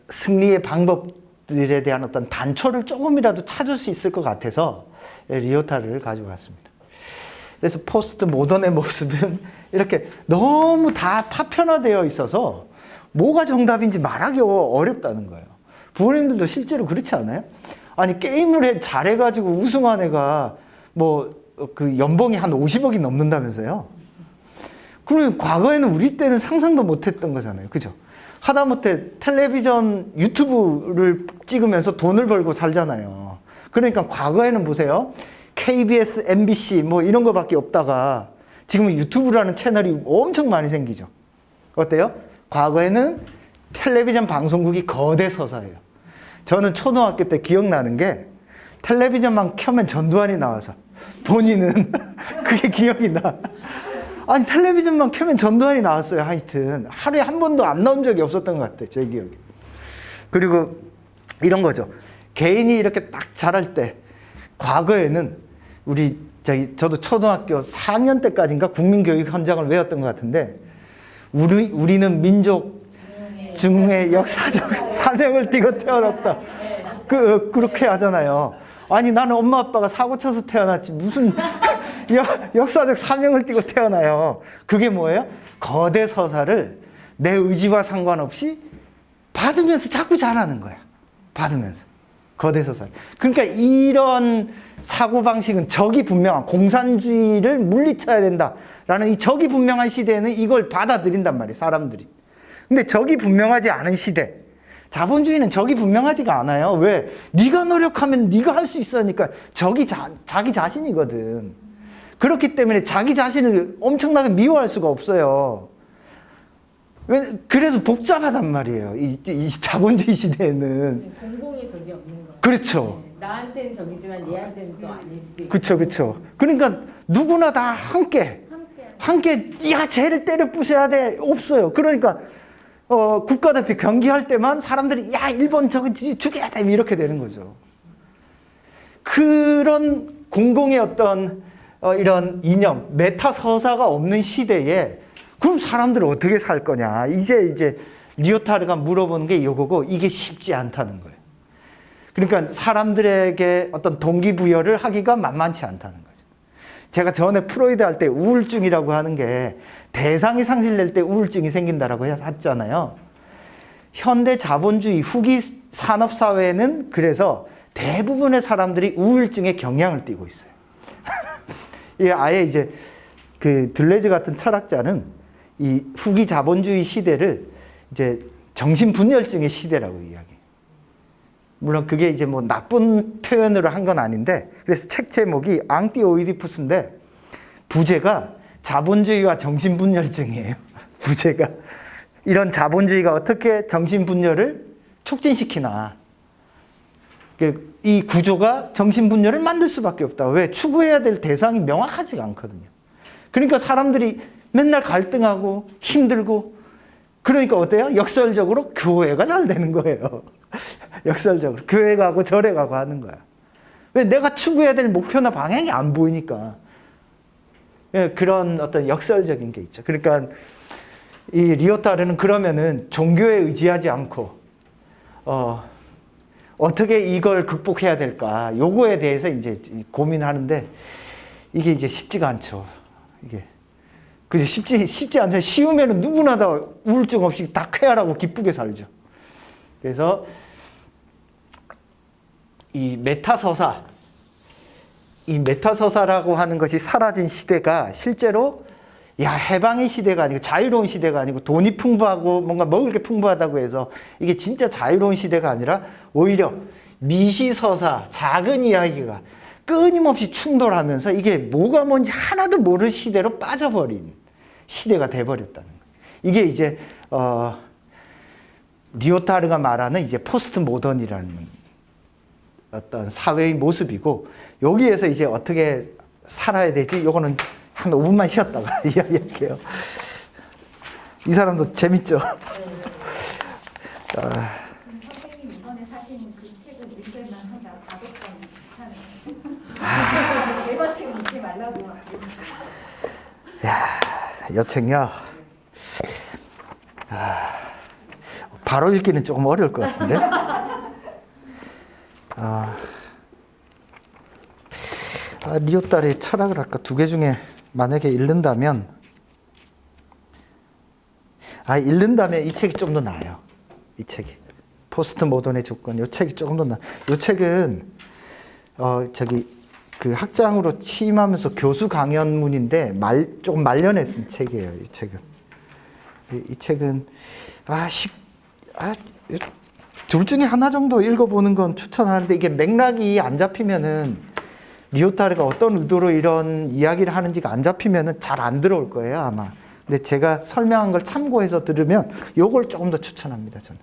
승리의 방법들에 대한 어떤 단초를 조금이라도 찾을 수 있을 것 같아서 리오타르를 가지고 왔습니다. 그래서 포스트 모던의 모습은 이렇게 너무 다 파편화되어 있어서 뭐가 정답인지 말하기 어렵다는 거예요. 부모님들도 실제로 그렇지 않아요? 아니 게임을 잘해가지고 우승한 애가 뭐 그 연봉이 한 50억이 넘는다면서요? 그러면 과거에는 우리 때는 상상도 못했던 거잖아요. 그죠? 하다못해 텔레비전 유튜브를 찍으면서 돈을 벌고 살잖아요. 그러니까 과거에는 보세요. KBS, MBC 뭐 이런 거밖에 없다가 지금은 유튜브라는 채널이 엄청 많이 생기죠. 어때요? 과거에는 텔레비전 방송국이 거대 서사예요. 저는 초등학교 때 기억나는 게 텔레비전만 켜면 전두환이 나와서 본인은 그게 기억이 나. 아니 텔레비전만 켜면 전두환이 나왔어요. 하여튼 하루에 한 번도 안 나온 적이 없었던 것 같아요. 제 기억에. 그리고 이런 거죠. 개인이 이렇게 딱 자랄 때 과거에는 저도 초등학교 4학년 때까지인가 국민교육 현장을 외웠던 것 같은데 우리는 민족 중흥의 역사적 사명을 띠고 태어났다. 그렇게 하잖아요. 아니 나는 엄마 아빠가 사고 쳐서 태어났지 무슨 역사적 사명을 띠고 태어나요. 그게 뭐예요? 거대 서사를 내 의지와 상관없이 받으면서 자꾸 잘하는 거야. 받으면서. 거대 서사. 그러니까 이런 사고방식은 적이 분명한 공산주의를 물리쳐야 된다라는 이 적이 분명한 시대에는 이걸 받아들인단 말이에요. 사람들이. 근데 적이 분명하지 않은 시대. 자본주의는 적이 분명하지가 않아요. 왜? 네가 노력하면 네가 할 수 있으니까 적이 자기 자신이거든. 그렇기 때문에 자기 자신을 엄청나게 미워할 수가 없어요. 그래서 복잡하단 말이에요. 이 자본주의 시대에는. 공공의 적이 없는 거예요. 그렇죠. 네. 나한테는 적이지만 얘한테는 또 아닐 수도 있고. 그렇죠, 그렇죠. 그러니까 누구나 다 함께 야 쟤를 때려 부셔야 돼 없어요. 그러니까 국가대표 경기할 때만 사람들이 야 일본 저거 죽여야 돼 이렇게 되는 거죠. 그런 공공의 어떤 이런 이념, 메타 서사가 없는 시대에 그럼 사람들은 어떻게 살 거냐. 이제 리오타르가 물어보는 게 이거고 이게 쉽지 않다는 거예요. 그러니까 사람들에게 어떤 동기부여를 하기가 만만치 않다는 거죠. 제가 전에 프로이드 할 때 우울증이라고 하는 게 대상이 상실될 때 우울증이 생긴다라고 했잖아요. 현대 자본주의 후기 산업사회는 그래서 대부분의 사람들이 우울증에 경향을 띠고 있어요. 이게 아예 이제 그 들레즈 같은 철학자는 이 후기 자본주의 시대를 이제 정신분열증의 시대라고 이야기해요. 물론 그게 이제 뭐 나쁜 표현으로 한 건 아닌데 그래서 책 제목이 앙띠 오이디푸스인데 부제가 자본주의와 정신분열증이에요. 부제가 이런 자본주의가 어떻게 정신분열을 촉진시키나. 이 구조가 정신분열을 만들 수밖에 없다. 왜? 추구해야 될 대상이 명확하지가 않거든요. 그러니까 사람들이 맨날 갈등하고 힘들고 그러니까 어때요? 역설적으로 교회가 잘 되는 거예요. 역설적으로 교회 가고 절에 가고 하는 거야. 왜? 내가 추구해야 될 목표나 방향이 안 보이니까. 그런 어떤 역설적인 게 있죠. 그러니까 이 리오타르는 그러면은 종교에 의지하지 않고 어떻게 이걸 극복해야 될까? 요거에 대해서 이제 고민하는데 이게 이제 쉽지가 않죠. 이게 그죠? 쉽지 않죠. 쉬우면은 누구나 다 우울증 없이 다 쾌활하고 기쁘게 살죠. 그래서 이 메타서사라고 하는 것이 사라진 시대가 실제로 해방의 시대가 아니고 자유로운 시대가 아니고 돈이 풍부하고 뭔가 먹을 게 풍부하다고 해서 이게 진짜 자유로운 시대가 아니라 오히려 미시서사, 작은 이야기가 끊임없이 충돌하면서 이게 뭐가 뭔지 하나도 모를 시대로 빠져버린 시대가 돼버렸다는 거예요. 이게 이제 리오타르가 말하는 이제 포스트 모던이라는 어떤 사회의 모습이고 여기에서 이제 어떻게 살아야 되지? 요거는 한 5분만 쉬었다가 이야기할게요. 이 사람도 재밌죠. 선생님 이번에 사신 그 책은 읽을만 한다. 가독성 괜찮아요. 대과책 읽지 말라고. 야, 이 책요. 바로 읽기는 조금 어려울 것 같은데. 리오따르의 철학을 할까? 두 개 중에 만약에 읽는다면, 이 책이 좀 더 나아요. 이 책이. 포스트 모던의 조건, 이 책이 조금 더 나아. 이 책은, 그 학장으로 취임하면서 교수 강연문인데, 조금 말년에 쓴 책이에요, 이 책은. 이 책은, 둘 중에 하나 정도 읽어보는 건 추천하는데, 이게 맥락이 안 잡히면은, 리오타르가 어떤 의도로 이런 이야기를 하는지가 안 잡히면은 잘 안 들어올 거예요, 아마. 근데 제가 설명한 걸 참고해서 들으면 요걸 조금 더 추천합니다, 저는.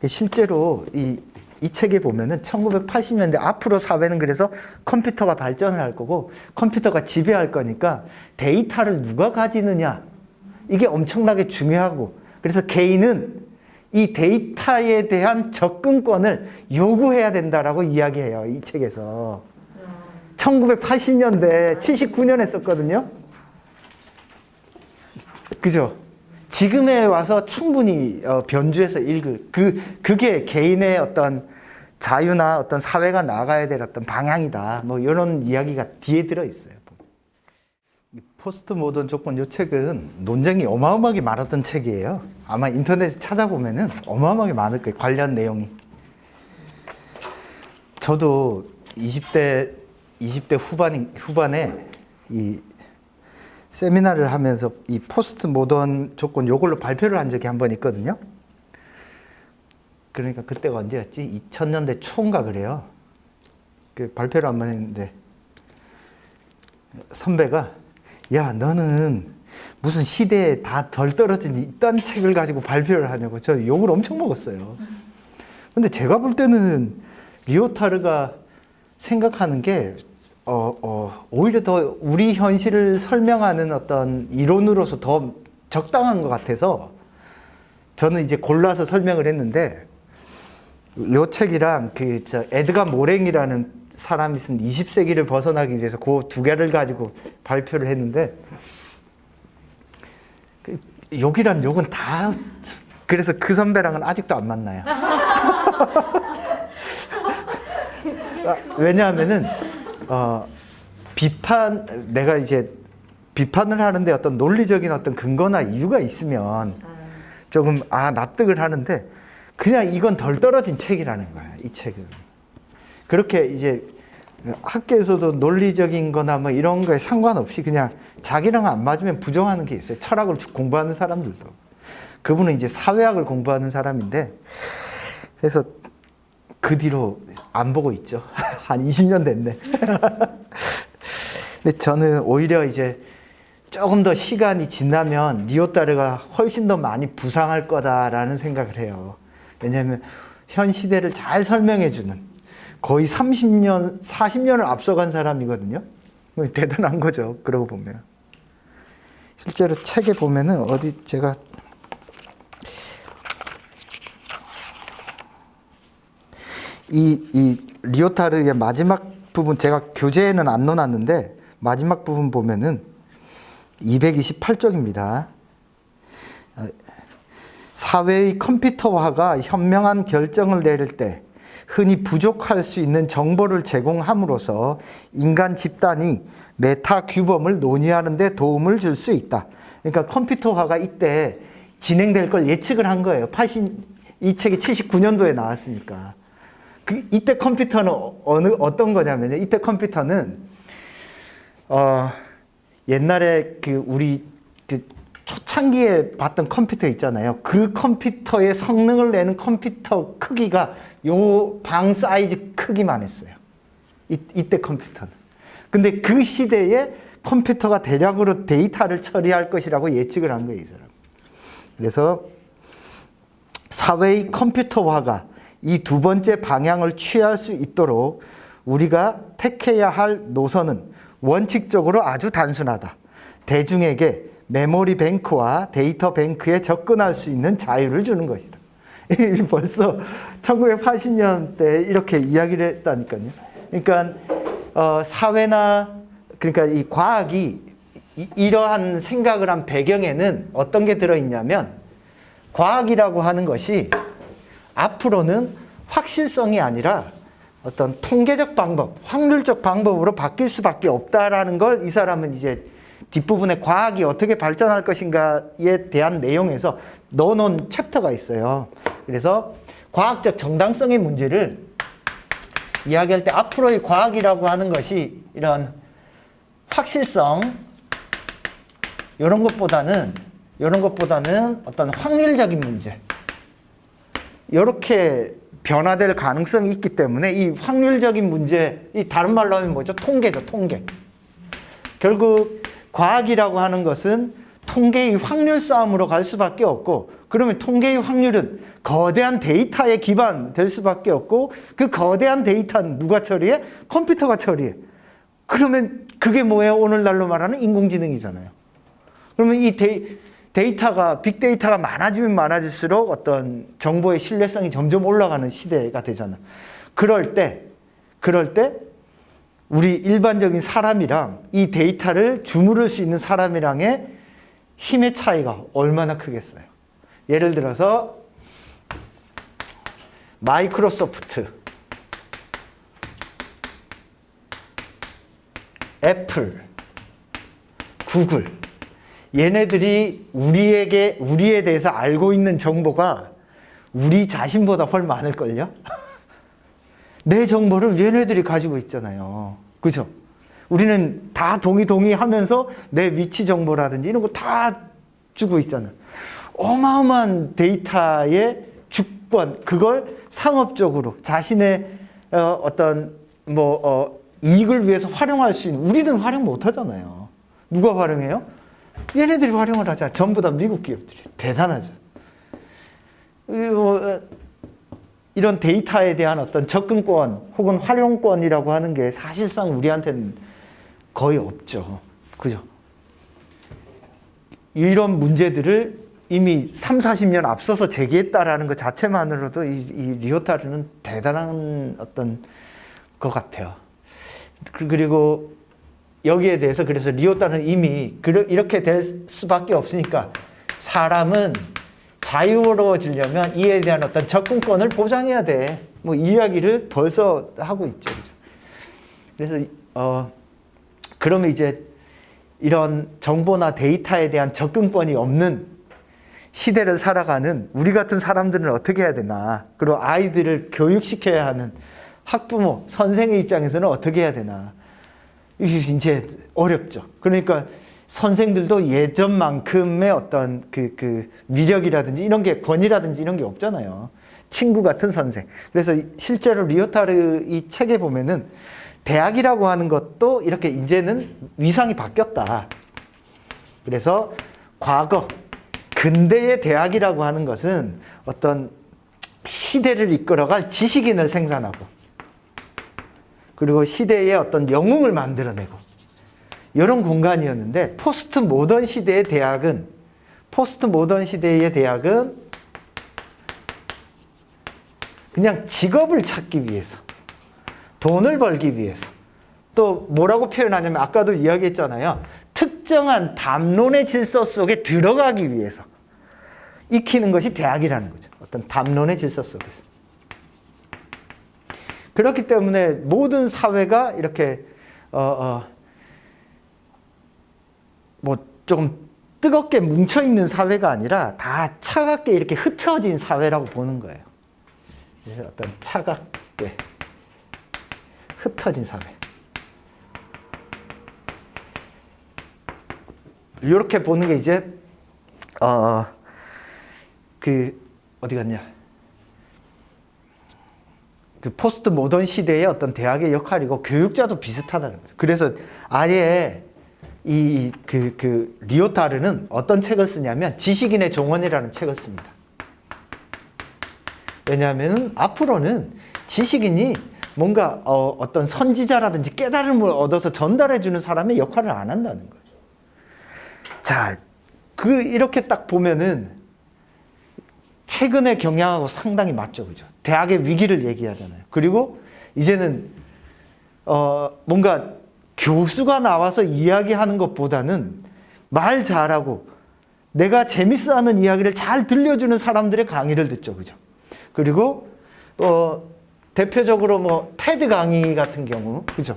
실제로 이 책에 보면은 1980년대 앞으로 사회는 그래서 컴퓨터가 발전을 할 거고 컴퓨터가 지배할 거니까 데이터를 누가 가지느냐 이게 엄청나게 중요하고 그래서 개인은 이 데이터에 대한 접근권을 요구해야 된다라고 이야기해요. 이 책에서. 1980년대 79년에 썼거든요. 그죠? 지금에 와서 충분히 변주해서 읽을 그게 개인의 어떤 자유나 어떤 사회가 나가야 될 어떤 방향이다. 뭐 이런 이야기가 뒤에 들어 있어요. 포스트 모던 조건 이 책은 논쟁이 어마어마하게 많았던 책이에요. 아마 인터넷에 찾아보면은 어마어마하게 많을 거예요. 관련 내용이. 저도 20대 후반에 이 세미나를 하면서 이 포스트 모던 조건 요걸로 발표를 한 적이 한 번 있거든요. 그러니까 그때가 언제였지? 2000년대 초인가 그래요. 그 발표를 한 번 했는데 선배가 야 너는 무슨 시대에 다 덜 떨어진 이딴 책을 가지고 발표를 하냐고 저 욕을 엄청 먹었어요. 근데 제가 볼 때는 리오타르가 생각하는 게 오히려 더 우리 현실을 설명하는 어떤 이론으로서 더 적당한 것 같아서 저는 이제 골라서 설명을 했는데 이 책이랑 에드가 모랭이라는 사람이 쓴 20세기를 벗어나기 위해서 그 두 개를 가지고 발표를 했는데 욕이란 욕은 다 그래서 그 선배랑은 아직도 안 만나요. 왜냐하면은 내가 이제 비판을 하는데 어떤 논리적인 어떤 근거나 이유가 있으면 조금 납득을 하는데 그냥 이건 덜 떨어진 책이라는 거야, 이 책은. 그렇게 이제 학교에서도 논리적인 거나 뭐 이런 거에 상관없이 그냥 자기랑 안 맞으면 부정하는 게 있어요. 철학을 공부하는 사람들도. 그분은 이제 사회학을 공부하는 사람인데 그래서 그 뒤로 안 보고 있죠. 한 20년 됐네. 근데 저는 오히려 이제 조금 더 시간이 지나면 리오타르가 훨씬 더 많이 부상할 거다라는 생각을 해요. 왜냐하면 현 시대를 잘 설명해주는 거의 30년, 40년을 앞서간 사람이거든요. 대단한 거죠. 그러고 보면. 실제로 책에 보면은 어디 제가 이 리오타르의 마지막 부분 제가 교재에는 안 넣어놨는데 마지막 부분 보면은 228쪽입니다. 사회의 컴퓨터화가 현명한 결정을 내릴 때 흔히 부족할 수 있는 정보를 제공함으로써 인간 집단이 메타 규범을 논의하는 데 도움을 줄 수 있다. 그러니까 컴퓨터화가 이때 진행될 걸 예측을 한 거예요. 이 책이 79년도에 나왔으니까. 이때 컴퓨터는 어떤 거냐면요. 이때 컴퓨터는 옛날에 우리 초창기에 봤던 컴퓨터 있잖아요. 그 컴퓨터의 성능을 내는 컴퓨터 크기가 요 방 사이즈 크기만 했어요. 이때 컴퓨터는. 근데 그 시대에 컴퓨터가 대량으로 데이터를 처리할 것이라고 예측을 한 거예요, 이 사람. 그래서 사회의 컴퓨터화가 이 두 번째 방향을 취할 수 있도록 우리가 택해야 할 노선은 원칙적으로 아주 단순하다. 대중에게 메모리 뱅크와 데이터 뱅크에 접근할 수 있는 자유를 주는 것이다. 벌써 1980년대 이렇게 이야기를 했다니까요. 그러니까 사회나 그러니까 이 과학이 이러한 생각을 한 배경에는 어떤 게 들어있냐면 과학이라고 하는 것이 앞으로는 확실성이 아니라 어떤 통계적 방법, 확률적 방법으로 바뀔 수밖에 없다라는 걸 이 사람은 이제 뒷부분에 과학이 어떻게 발전할 것인가에 대한 내용에서 넣어놓은 챕터가 있어요. 그래서 과학적 정당성의 문제를 이야기할 때 앞으로의 과학이라고 하는 것이 이런 확실성 이런 것보다는 어떤 확률적인 문제 이렇게 변화될 가능성이 있기 때문에 이 확률적인 문제, 이 다른 말로 하면 뭐죠? 통계죠, 통계. 결국 과학이라고 하는 것은 통계의 확률 싸움으로 갈 수밖에 없고, 그러면 통계의 확률은 거대한 데이터에 기반될 수밖에 없고, 그 거대한 데이터는 누가 처리해? 컴퓨터가 처리해. 그러면 그게 뭐예요? 오늘날로 말하는 인공지능이잖아요. 그러면 이 데이터가, 빅데이터가 많아지면 많아질수록 어떤 정보의 신뢰성이 점점 올라가는 시대가 되잖아. 그럴 때 우리 일반적인 사람이랑 이 데이터를 주무를 수 있는 사람이랑의 힘의 차이가 얼마나 크겠어요. 예를 들어서 마이크로소프트, 애플, 구글, 얘네들이 우리에 대해서 알고 있는 정보가 우리 자신보다 훨 많을걸요? 내 정보를 얘네들이 가지고 있잖아요. 그죠? 우리는 다 동의 하면서 내 위치 정보라든지 이런 거 다 주고 있잖아요. 어마어마한 데이터의 주권, 그걸 상업적으로 자신의 어떤 이익을 위해서 활용할 수 있는, 우리는 활용 못 하잖아요. 누가 활용해요? 얘네들이 활용을 하자. 전부 다 미국 기업들이. 대단하죠. 이런 데이터에 대한 어떤 접근권 혹은 활용권이라고 하는 게 사실상 우리한테는 거의 없죠. 그죠? 이런 문제들을 이미 3, 40년 앞서서 제기했다라는 것 자체만으로도 이 리오타르는 대단한 어떤 것 같아요. 그리고 여기에 대해서 그래서 리오타르는 이미 이렇게 될 수밖에 없으니까 사람은 자유로워지려면 이에 대한 어떤 접근권을 보장해야 돼. 뭐 이야기를 벌써 하고 있죠. 그죠? 그래서 그러면 이제 이런 정보나 데이터에 대한 접근권이 없는 시대를 살아가는 우리 같은 사람들은 어떻게 해야 되나? 그리고 아이들을 교육시켜야 하는 학부모, 선생의 입장에서는 어떻게 해야 되나? 이게 이제 어렵죠. 그러니까 선생들도 예전만큼의 어떤 그 위력이라든지 이런 게, 권위라든지 이런 게 없잖아요. 친구 같은 선생. 그래서 실제로 리오타르 이 책에 보면은 대학이라고 하는 것도 이렇게 이제는 위상이 바뀌었다. 그래서 과거, 근대의 대학이라고 하는 것은 어떤 시대를 이끌어갈 지식인을 생산하고, 그리고 시대의 어떤 영웅을 만들어내고, 이런 공간이었는데, 포스트 모던 시대의 대학은 그냥 직업을 찾기 위해서, 돈을 벌기 위해서, 또 뭐라고 표현하냐면 아까도 이야기했잖아요. 특정한 담론의 질서 속에 들어가기 위해서 익히는 것이 대학이라는 거죠. 어떤 담론의 질서 속에서. 그렇기 때문에 모든 사회가 이렇게 조금 뜨겁게 뭉쳐있는 사회가 아니라 다 차갑게 이렇게 흩어진 사회라고 보는 거예요. 그래서 어떤 차갑게 흩어진 사회. 이렇게 보는 게 이제 어디 갔냐? 그 포스트 모던 시대의 어떤 대학의 역할이고 교육자도 비슷하다는 거죠. 그래서 아예 리오타르는 어떤 책을 쓰냐면 지식인의 종언이라는 책을 씁니다. 왜냐하면 앞으로는 지식인이 뭔가 어떤 선지자라든지 깨달음을 얻어서 전달해 주는 사람의 역할을 안 한다는 거예요. 자, 이렇게 딱 보면은 최근의 경향하고 상당히 맞죠, 그죠? 대학의 위기를 얘기하잖아요. 그리고 이제는 뭔가 교수가 나와서 이야기하는 것보다는 말 잘하고 내가 재밌어하는 이야기를 잘 들려주는 사람들의 강의를 듣죠, 그죠? 그리고 대표적으로 뭐 테드 강의 같은 경우, 그죠?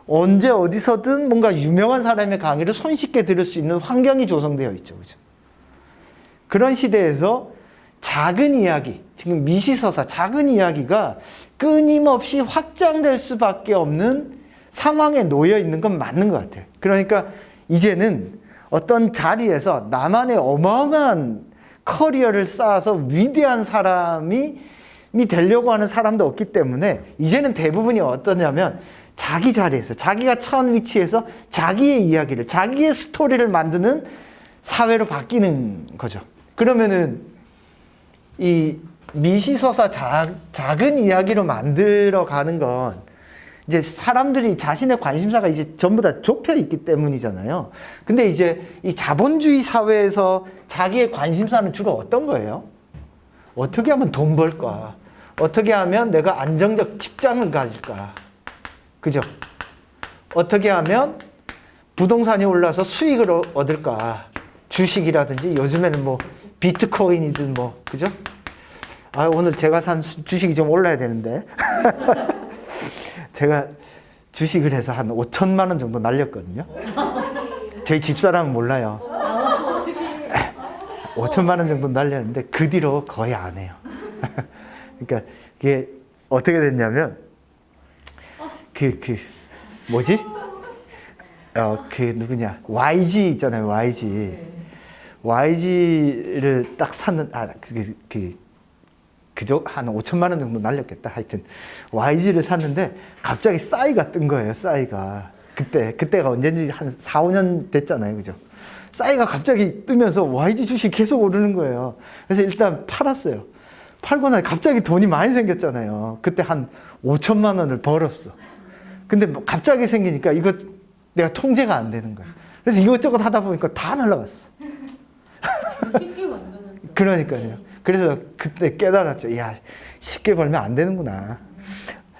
언제 어디서든 뭔가 유명한 사람의 강의를 손쉽게 들을 수 있는 환경이 조성되어 있죠, 그죠? 그런 시대에서 작은 이야기, 지금 미시서사 작은 이야기가 끊임없이 확장될 수밖에 없는 상황에 놓여 있는 건 맞는 것 같아요. 그러니까 이제는 어떤 자리에서 나만의 어마어마한 커리어를 쌓아서 위대한 사람이 되려고 하는 사람도 없기 때문에 이제는 대부분이 어떠냐면 자기 자리에서 자기가 처한 위치에서 자기의 이야기를 자기의 스토리를 만드는 사회로 바뀌는 거죠. 그러면은 이 미시서사 작은 이야기로 만들어 가는 건 이제 사람들이 자신의 관심사가 이제 전부 다 좁혀 있기 때문이잖아요. 근데 이제 이 자본주의 사회에서 자기의 관심사는 주로 어떤 거예요? 어떻게 하면 돈 벌까? 어떻게 하면 내가 안정적 직장을 가질까? 그죠? 어떻게 하면 부동산이 올라서 수익을 얻을까? 주식이라든지 요즘에는 뭐 비트코인이든 뭐, 그죠? 오늘 제가 산 주식이 좀 올라야 되는데. 제가 주식을 해서 한 5천만 원 정도 날렸거든요. 저희 집사람은 몰라요. 5천만 원 정도 날렸는데 그 뒤로 거의 안 해요. 그러니까 이게 어떻게 됐냐면 뭐지? 누구냐? YG 있잖아요. YG를 딱 샀는 그저 한 5천만 원 정도 날렸겠다. 하여튼 YG를 샀는데 갑자기 싸이가 뜬 거예요. 싸이가 그때가 언제인지 한 4, 5년 됐잖아요. 그죠? 싸이가 갑자기 뜨면서 YG 주식 계속 오르는 거예요. 그래서 일단 팔았어요. 팔고 나서 갑자기 돈이 많이 생겼잖아요. 그때 한 5천만 원을 벌었어. 근데 갑자기 생기니까 이거 내가 통제가 안 되는 거야. 그래서 이것저것 하다 보니까 다 날라갔어. 쉽게 만드는. 그러니까요. 그래서 그때 깨달았죠. 야, 쉽게 벌면 안 되는구나.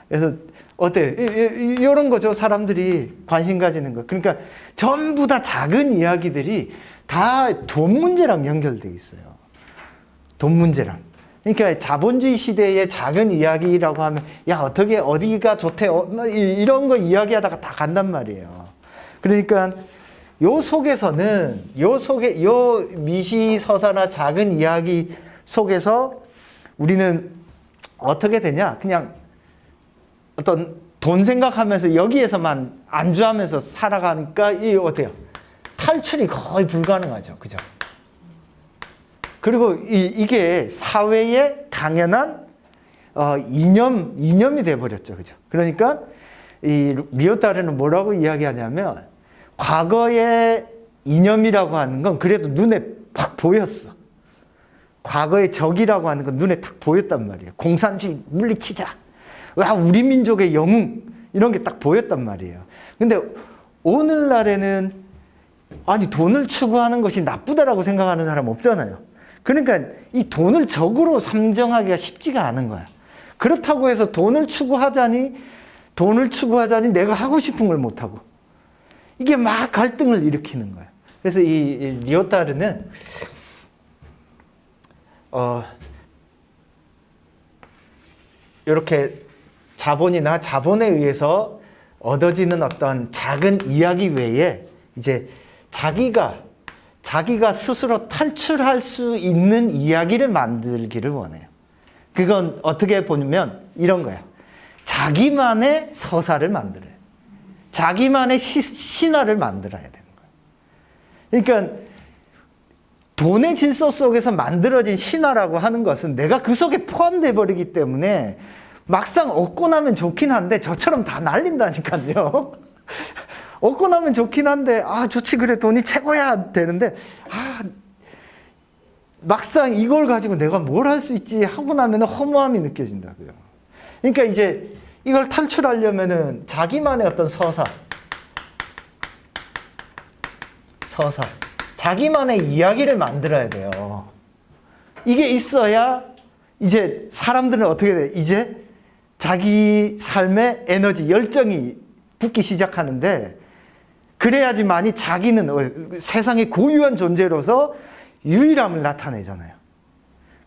그래서 어때? 이런 거죠. 사람들이 관심 가지는 거. 그러니까 전부 다 작은 이야기들이 다 돈 문제랑 연결돼 있어요. 돈 문제랑. 그러니까 자본주의 시대의 작은 이야기라고 하면 야, 어떻게 어디가 좋대? 이런 거 이야기하다가 다 간단 말이에요. 그러니까 요 미시서사나 작은 이야기 속에서 우리는 어떻게 되냐? 그냥 어떤 돈 생각하면서 여기에서만 안주하면서 살아가니까 어때요? 탈출이 거의 불가능하죠. 그죠? 그리고 이게 사회의 당연한 이념이 돼버렸죠. 그죠? 그러니까 이 리오타르는 뭐라고 이야기하냐면 과거의 이념이라고 하는 건 그래도 눈에 확 보였어. 과거의 적이라고 하는 건 눈에 딱 보였단 말이에요. 공산주의 물리치자. 와, 우리 민족의 영웅. 이런 게 딱 보였단 말이에요. 근데 오늘날에는 아니 돈을 추구하는 것이 나쁘다라고 생각하는 사람 없잖아요. 그러니까 이 돈을 적으로 삼정하기가 쉽지가 않은 거야. 그렇다고 해서 돈을 추구하자니 내가 하고 싶은 걸 못하고 이게 막 갈등을 일으키는 거야. 그래서 이 리오타르는 이렇게 자본이나 자본에 의해서 얻어지는 어떤 작은 이야기 외에 이제 자기가 스스로 탈출할 수 있는 이야기를 만들기를 원해요. 그건 어떻게 보면 이런 거야. 자기만의 서사를 만들어요. 자기만의 신화를 만들어야 되는 거예요. 그러니까 돈의 질서 속에서 만들어진 신화라고 하는 것은 내가 그 속에 포함되어 버리기 때문에 막상 얻고 나면 좋긴 한데 저처럼 다 날린다니까요. 얻고 나면 좋긴 한데 좋지 그래 돈이 최고야 되는데 막상 이걸 가지고 내가 뭘 할 수 있지 하고 나면 허무함이 느껴진다고요. 그러니까 이제 이걸 탈출하려면은 자기만의 어떤 서사, 자기만의 이야기를 만들어야 돼요. 이게 있어야 이제 사람들은 어떻게 돼? 이제 자기 삶의 에너지, 열정이 붙기 시작하는데, 그래야지만이 자기는 세상의 고유한 존재로서 유일함을 나타내잖아요.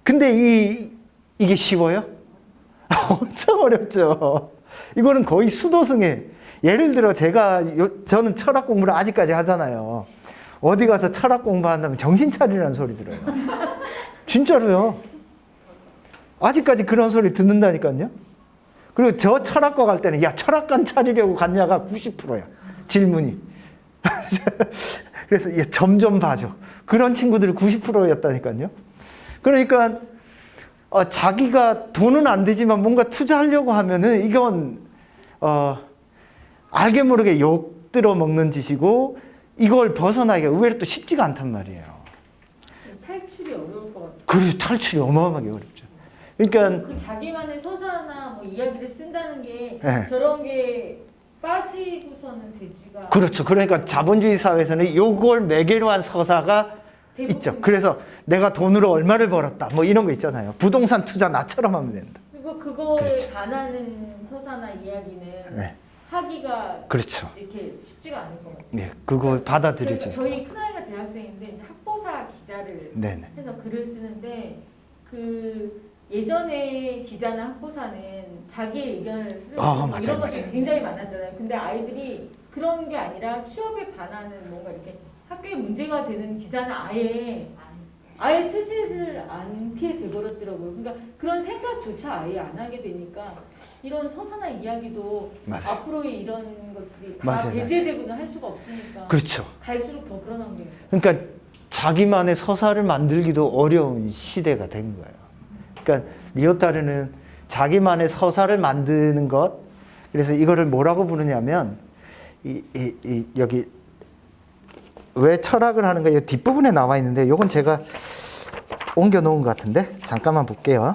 근데 이게 쉬워요? 엄청 어렵죠. 이거는 거의 수도승에, 예를 들어 저는 철학 공부를 아직까지 하잖아요. 어디 가서 철학 공부한다면 정신 차리라는 소리 들어요. 진짜로요. 아직까지 그런 소리 듣는다니까요. 그리고 저 철학과 갈 때는 야, 철학관 차리려고 갔냐가 90%야. 질문이. 그래서 점점 봐줘. 그런 친구들이 90%였다니까요. 그러니까 자기가 돈은 안 되지만 뭔가 투자하려고 하면은 이건 알게 모르게 욕 들어 먹는 짓이고, 이걸 벗어나기가 의외로 또 쉽지가 않단 말이에요. 탈출이 어려울 것 같아요. 그래서 탈출이 어마어마하게 어렵죠. 그러니까 그 자기만의 서사나 뭐 이야기를 쓴다는 게 네. 저런 게 빠지고서는 되지가. 그렇죠. 그러니까 자본주의 사회에서는 이걸 매개로 한 서사가 대부분. 있죠. 그래서 내가 돈으로 얼마를 벌었다, 뭐 이런 거 있잖아요. 부동산 투자 나처럼 하면 된다. 그리고 그거에 그렇죠. 반하는 서사나 이야기는 네. 하기가 그렇죠. 이렇게 쉽지가 않을 것 같아요. 네, 그걸 받아들여주죠. 저희 큰아이가 대학생인데 이제 학보사 기자를 네네. 해서 글을 쓰는데, 그 예전에 기자나 학보사는 자기의 의견을 쓰는 맞아요, 이런 맞아요. 것이 굉장히 많았잖아요. 근데 아이들이 그런 게 아니라 취업에 반하는 뭔가 이렇게 학교에 문제가 되는 기자는 아예 쓰지를 않게 돼버렸더라고요. 그러니까 그런 생각조차 아예 안 하게 되니까 이런 서사나 이야기도 맞아요. 앞으로의 이런 것들이 다 맞아요, 배제되고는 할 수가 없으니까 그렇죠. 갈수록 더 그러는 게. 그러니까 자기만의 서사를 만들기도 어려운 시대가 된 거예요. 그러니까 리오타르는 자기만의 서사를 만드는 것, 그래서 이거를 뭐라고 부르냐면 여기 왜 철학을 하는가, 이 뒷부분에 나와 있는데 이건 제가 옮겨 놓은 것 같은데 잠깐만 볼게요.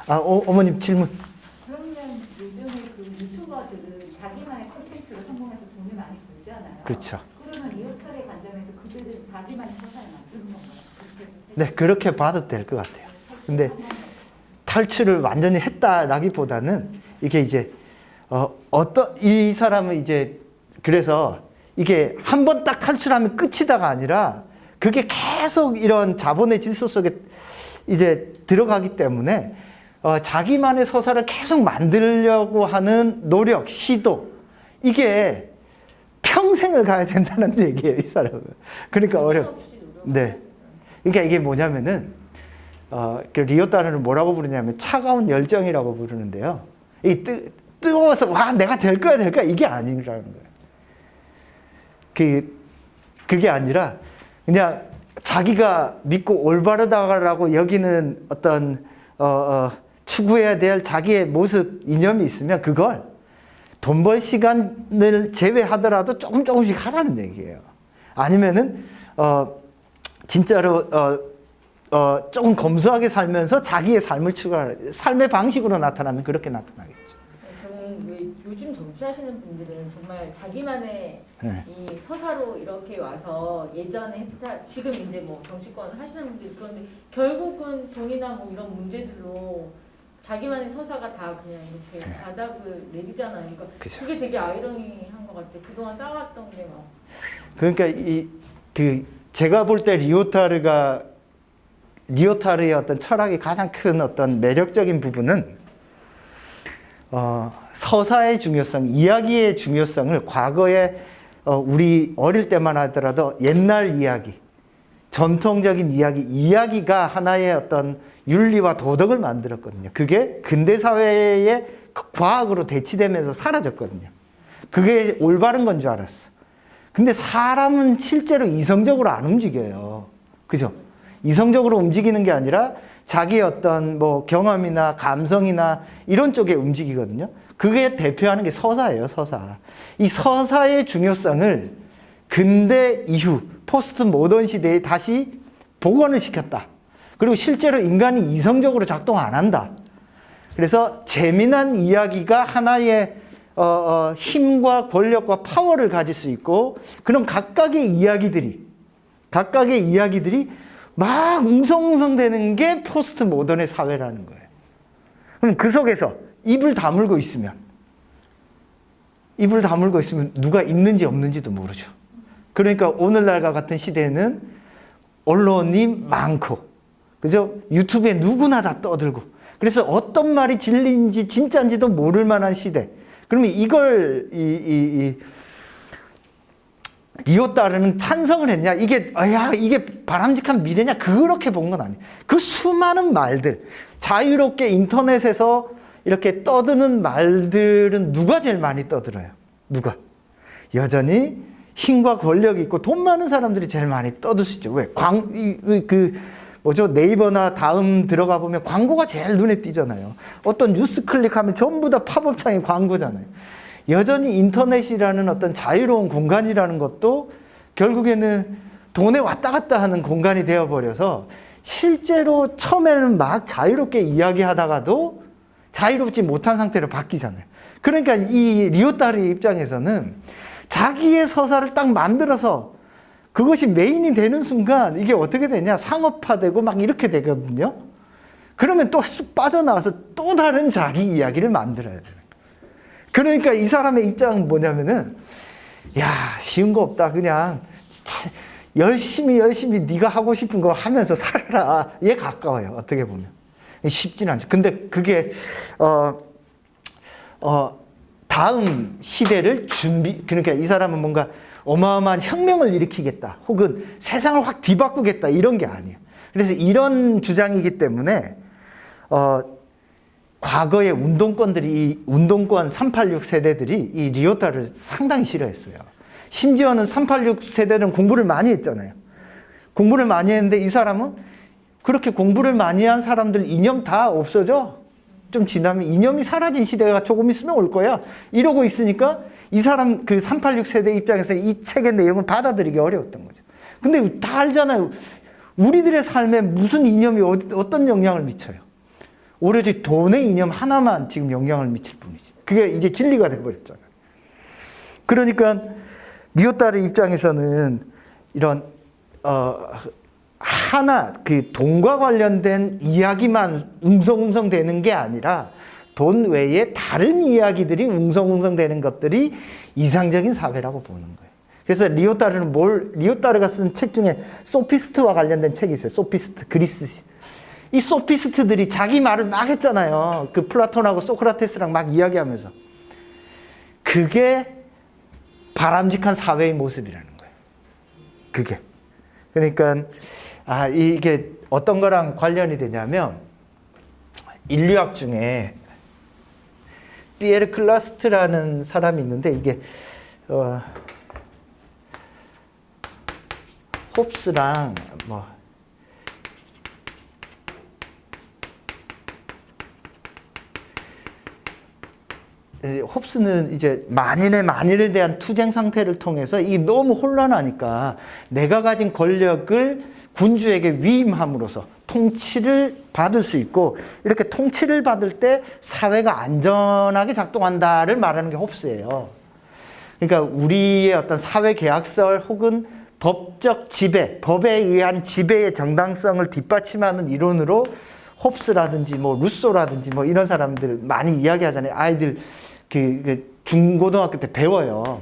어머님 질문. 그러면 요즘에 그 유튜버들은 자기만의 콘텐츠로 성공해서 돈을 많이 벌잖아요. 그렇죠. 그러면 리오탈의 관점에서 그들은 자기만의 서사를 만드는 건가요? 네, 그렇게 봐도 될 것 같아요. 근데 탈출을 완전히 했다라기보다는 이게 이제 이 사람은 이제, 그래서 이게 한 번 딱 탈출하면 끝이다가 아니라 그게 계속 이런 자본의 질서 속에 이제 들어가기 때문에 자기만의 서사를 계속 만들려고 하는 노력, 시도, 이게 평생을 가야 된다는 얘기예요, 이 사람은. 그러니까 네. 그러니까 이게 뭐냐면은 그 리오타르는 뭐라고 부르냐면 차가운 열정이라고 부르는데요. 이 뜨거워서 와 내가 될 거야 이게 아니라는 거예요. 그게 아니라 그냥 자기가 믿고 올바르다라고 여기는 어떤 추구해야 될 자기의 모습, 이념이 있으면 그걸 돈 벌 시간을 제외하더라도 조금씩 하라는 얘기예요. 아니면은 진짜로 조금 검소하게 살면서 자기의 삶을 추구하는 삶의 방식으로 나타나면 그렇게 나타나겠죠. 저는 왜 요즘 정치하시는 분들은 정말 자기만의 네. 이 서사로 이렇게 와서 예전에 했다, 지금 이제 뭐 정치권을 하시는 분들이 그런데 결국은 돈이나 뭐 이런 문제들로 자기만의 서사가 다 그냥 이렇게 네. 바닥을 내리잖아요. 그러니까 그죠. 그게 되게 아이러니한 것 같아요. 그동안 쌓아왔던 게 막. 그러니까 제가 볼 때 리오타르의 어떤 철학의 가장 큰 어떤 매력적인 부분은 서사의 중요성, 이야기의 중요성을 과거에 우리 어릴 때만 하더라도 옛날 이야기, 전통적인 이야기가 하나의 어떤 윤리와 도덕을 만들었거든요. 그게 근대 사회의 과학으로 대치되면서 사라졌거든요. 그게 올바른 건 줄 알았어. 근데 사람은 실제로 이성적으로 안 움직여요. 그죠? 이성적으로 움직이는 게 아니라 자기의 어떤 뭐 경험이나 감성이나 이런 쪽에 움직이거든요. 그게 대표하는 게 서사예요, 서사. 이 서사의 중요성을 근대 이후 포스트 모던 시대에 다시 복원을 시켰다. 그리고 실제로 인간이 이성적으로 작동 안 한다. 그래서 재미난 이야기가 하나의 힘과 권력과 파워를 가질 수 있고, 그런 각각의 이야기들이 막 웅성웅성대는 게 포스트 모던의 사회라는 거예요. 그럼 그 속에서 입을 다물고 있으면 누가 있는지 없는지도 모르죠. 그러니까 오늘날과 같은 시대에는 언론이 많고, 그죠? 유튜브에 누구나 다 떠들고, 그래서 어떤 말이 진리인지 진짜인지도 모를 만한 시대. 그러면 이걸 리오따르는 찬성을 했냐? 이게 바람직한 미래냐? 그렇게 본 건 아니에요. 그 수많은 말들, 자유롭게 인터넷에서 이렇게 떠드는 말들은 누가 제일 많이 떠들어요? 누가? 여전히 힘과 권력이 있고 돈 많은 사람들이 제일 많이 떠들 수 있죠. 왜? 네이버나 다음 들어가 보면 광고가 제일 눈에 띄잖아요. 어떤 뉴스 클릭하면 전부 다 팝업창에 광고잖아요. 여전히 인터넷이라는 어떤 자유로운 공간이라는 것도 결국에는 돈에 왔다 갔다 하는 공간이 되어버려서, 실제로 처음에는 막 자유롭게 이야기하다가도 자유롭지 못한 상태로 바뀌잖아요. 그러니까 이 리오따르 입장에서는 자기의 서사를 딱 만들어서 그것이 메인이 되는 순간 이게 어떻게 되냐? 상업화되고 막 이렇게 되거든요. 그러면 또 쑥 빠져나와서 또 다른 자기 이야기를 만들어야 돼요. 그러니까 이 사람의 입장은 뭐냐면은, 야, 쉬운 거 없다. 그냥 열심히 네가 하고 싶은 거 하면서 살아라. 얘 가까워요. 어떻게 보면. 쉽진 않죠. 근데 그게 다음 시대를 그러니까 이 사람은 뭔가 어마어마한 혁명을 일으키겠다, 혹은 세상을 확 뒤바꾸겠다, 이런 게 아니에요. 그래서 이런 주장이기 때문에 과거의 운동권 386 세대들이 이 리오따르를 상당히 싫어했어요. 심지어는 386 세대는 공부를 많이 했잖아요. 공부를 많이 했는데 이 사람은 그렇게 공부를 많이 한 사람들 이념 다 없어져. 좀 지나면 이념이 사라진 시대가 조금 있으면 올 거야. 이러고 있으니까 이 사람, 그 386 세대 입장에서 이 책의 내용을 받아들이기 어려웠던 거죠. 근데 다 알잖아요. 우리들의 삶에 무슨 이념이 어떤 영향을 미쳐요? 오로지 돈의 이념 하나만 지금 영향을 미칠 뿐이지. 그게 이제 진리가 돼버렸잖아요. 그러니까 리오따르 입장에서는 이런 하나, 그 돈과 관련된 이야기만 웅성웅성 되는 게 아니라 돈 외에 다른 이야기들이 웅성웅성 되는 것들이 이상적인 사회라고 보는 거예요. 그래서 리오따르가 쓴 책 중에 소피스트와 관련된 책이 있어요. 소피스트, 그리스. 이 소피스트들이 자기 말을 막 했잖아요. 그 플라톤하고 소크라테스랑 막 이야기하면서. 그게 바람직한 사회의 모습이라는 거예요. 그게. 그러니까 이게 어떤 거랑 관련이 되냐면, 인류학 중에 피에르 클라스트라는 사람이 있는데, 이게 홉스랑 홉스는 이제 만일에 대한 투쟁 상태를 통해서 이게 너무 혼란하니까 내가 가진 권력을 군주에게 위임함으로써 통치를 받을 수 있고, 이렇게 통치를 받을 때 사회가 안전하게 작동한다를 말하는 게 홉스예요. 그러니까 우리의 어떤 사회 계약설 혹은 법적 지배, 법에 의한 지배의 정당성을 뒷받침하는 이론으로 홉스라든지 루소라든지 이런 사람들 많이 이야기하잖아요. 아이들 그 중고등학교 때 배워요.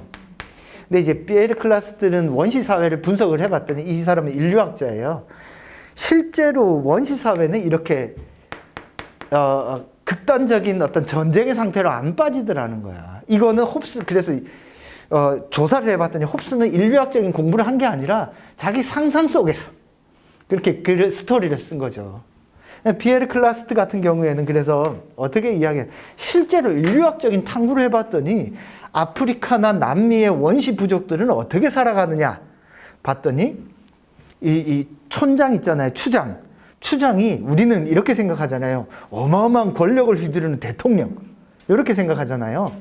근데 이제 피에르 클라스트는 원시 사회를 분석을 해봤더니 이 사람은 인류학자예요. 실제로 원시 사회는 이렇게 극단적인 어떤 전쟁의 상태로 안 빠지더라는 거야. 이거는 홉스, 그래서 조사를 해봤더니 홉스는 인류학적인 공부를 한 게 아니라 자기 상상 속에서 그렇게 스토리를 쓴 거죠. 피에르 클라스트 같은 경우에는 그래서 어떻게 이야기해? 실제로 인류학적인 탐구를 해봤더니 아프리카나 남미의 원시 부족들은 어떻게 살아가느냐 봤더니 이 촌장 있잖아요. 추장이 우리는 이렇게 생각하잖아요. 어마어마한 권력을 휘두르는 대통령, 이렇게 생각하잖아요.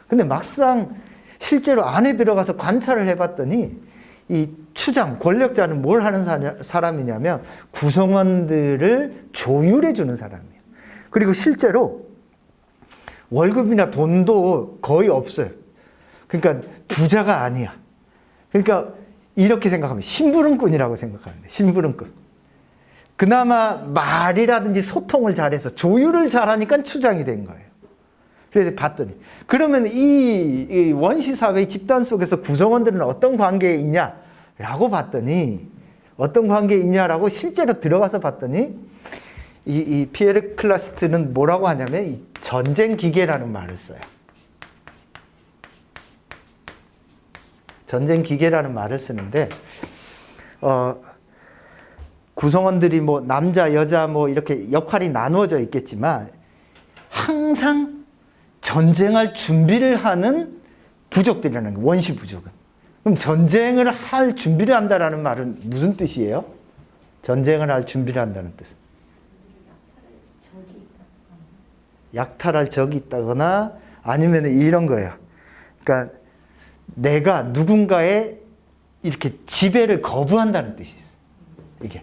근데 막상 실제로 안에 들어가서 관찰을 해봤더니 이 추장, 권력자는 뭘 하는 사람이냐면 구성원들을 조율해 주는 사람이에요. 그리고 실제로 월급이나 돈도 거의 없어요. 그러니까 부자가 아니야. 그러니까 이렇게 생각하면 심부름꾼이라고 생각하면 돼. 심부름꾼. 그나마 말이라든지 소통을 잘해서 조율을 잘하니까 추장이 된 거예요. 그래서 봤더니 그러면 이 원시사회의 집단 속에서 구성원들은 어떤 관계에 있냐라고 봤더니 어떤 관계에 있냐라고 실제로 들어가서 봤더니 이 피에르 클라스트는 뭐라고 하냐면 이 전쟁 기계라는 말을 써요. 전쟁 기계라는 말을 쓰는데 구성원들이 뭐 남자 여자 뭐 이렇게 역할이 나누어져 있겠지만 항상 전쟁할 준비를 하는 부족들이라는 거예요. 원시 부족은. 그럼 전쟁을 할 준비를 한다라는 말은 무슨 뜻이에요? 전쟁을 할 준비를 한다는 뜻은 약탈할 적이 있다거나 아니면 이런 거예요. 그러니까 내가 누군가의 이렇게 지배를 거부한다는 뜻이 있어요. 이게.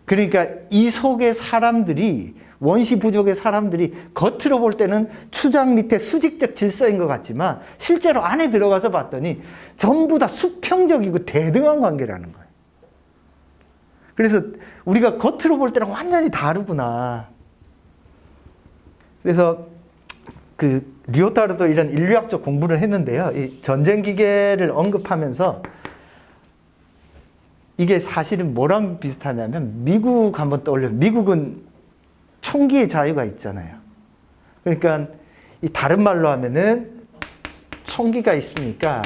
그러니까 이 속의 사람들이 원시 부족의 사람들이 겉으로 볼 때는 추장 밑에 수직적 질서인 것 같지만 실제로 안에 들어가서 봤더니 전부 다 수평적이고 대등한 관계라는 거예요. 그래서 우리가 겉으로 볼 때는 완전히 다르구나. 그래서 그 리오타르도 이런 인류학적 공부를 했는데요. 이 전쟁 기계를 언급하면서 이게 사실은 뭐랑 비슷하냐면 미국 한번 떠올려. 미국은 총기의 자유가 있잖아요. 그러니까 이 다른 말로 하면은 총기가 있으니까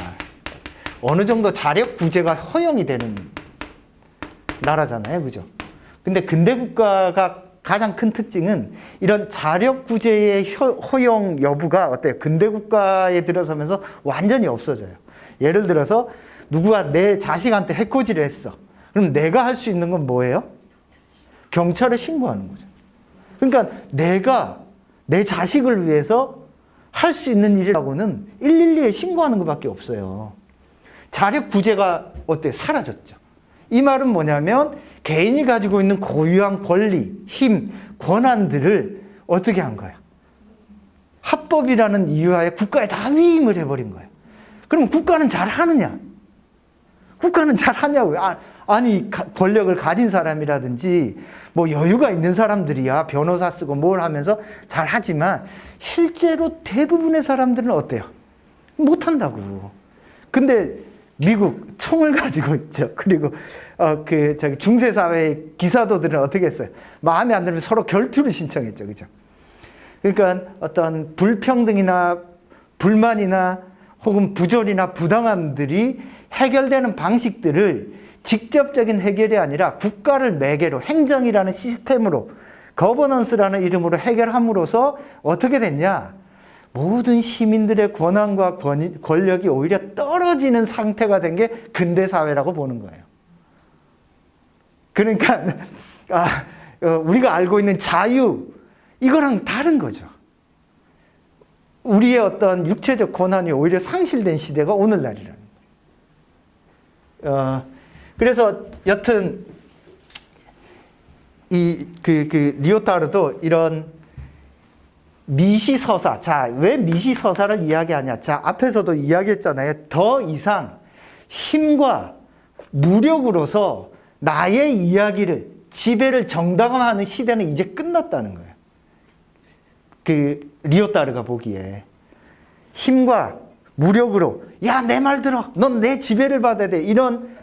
어느 정도 자력 구제가 허용이 되는 나라잖아요. 그죠? 근데 근대 국가가 가장 큰 특징은 이런 자력 구제의 허용 여부가 어때요? 근대 국가에 들어서면서 완전히 없어져요. 예를 들어서 누구가 내 자식한테 해코지를 했어. 그럼 내가 할 수 있는 건 뭐예요? 경찰에 신고하는 거죠. 그러니까 내가 내 자식을 위해서 할 수 있는 일이라고는 112에 신고하는 것밖에 없어요. 자력 구제가 어때요? 사라졌죠. 이 말은 뭐냐면 개인이 가지고 있는 고유한 권리, 힘, 권한들을 어떻게 한 거야? 합법이라는 이유하에 국가에 다 위임을 해버린 거예요. 그럼 국가는 잘하느냐? 국가는 잘하냐고요? 아니 권력을 가진 사람이라든지 뭐 여유가 있는 사람들이야 변호사 쓰고 뭘 하면서 잘하지만 실제로 대부분의 사람들은 어때요? 못한다고. 근데 미국 총을 가지고 있죠. 그리고 중세 사회의 기사도들은 어떻게 했어요? 마음에 안 들면 서로 결투를 신청했죠, 그죠? 그러니까 어떤 불평등이나 불만이나 혹은 부조리나 부당함들이 해결되는 방식들을 직접적인 해결이 아니라 국가를 매개로 행정이라는 시스템으로 거버넌스라는 이름으로 해결함으로써 어떻게 됐냐? 모든 시민들의 권한과 권력이 오히려 떨어지는 상태가 된 게 근대 사회라고 보는 거예요. 그러니까 우리가 알고 있는 자유 이거랑 다른 거죠. 우리의 어떤 육체적 권한이 오히려 상실된 시대가 오늘날이라는 거예요. 그래서 여튼 리오타르도 이런 미시서사. 자, 왜 미시서사를 이야기하냐? 자, 앞에서도 이야기했잖아요. 더 이상 힘과 무력으로서 나의 이야기를, 지배를 정당화하는 시대는 이제 끝났다는 거예요. 리오타르가 보기에. 힘과 무력으로, 야, 내 말 들어. 넌 내 지배를 받아야 돼.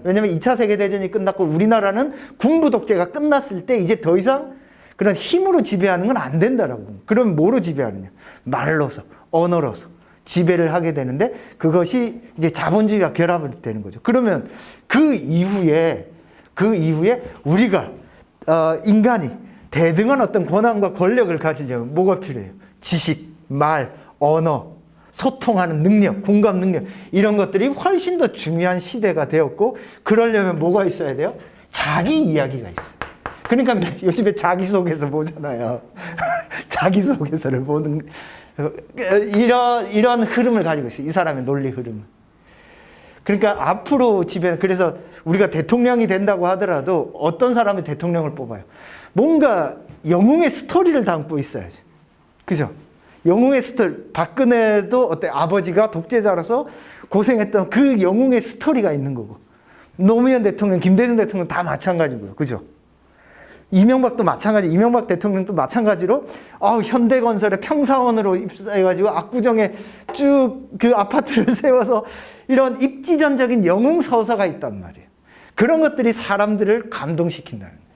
왜냐면 2차 세계대전이 끝났고 우리나라는 군부 독재가 끝났을 때 이제 더 이상 그런 힘으로 지배하는 건 안 된다라고. 그럼 뭐로 지배하느냐? 말로서, 언어로서 지배를 하게 되는데 그것이 이제 자본주의가 결합이 되는 거죠. 그러면 그 이후에 우리가 인간이 대등한 어떤 권한과 권력을 가지려면 뭐가 필요해요? 지식, 말, 언어, 소통하는 능력, 공감 능력 이런 것들이 훨씬 더 중요한 시대가 되었고 그러려면 뭐가 있어야 돼요? 자기 이야기가 있어요. 그러니까 요즘에 자기소개서 보잖아요. 자기소개서를 보는 이런 흐름을 가지고 있어요. 이 사람의 논리 흐름은. 그러니까 앞으로 그래서 우리가 대통령이 된다고 하더라도 어떤 사람이 대통령을 뽑아요? 뭔가 영웅의 스토리를 담고 있어야지. 그죠? 영웅의 스토리. 박근혜도 어때? 아버지가 독재자라서 고생했던 그 영웅의 스토리가 있는 거고. 노무현 대통령, 김대중 대통령 다 마찬가지고요. 그죠? 이명박도 마찬가지. 이명박 대통령도 마찬가지로 현대건설에 평사원으로 입사해가지고 압구정에 쭉 그 아파트를 세워서 이런 입지전적인 영웅 서사가 있단 말이에요. 그런 것들이 사람들을 감동시킨다는 거예요.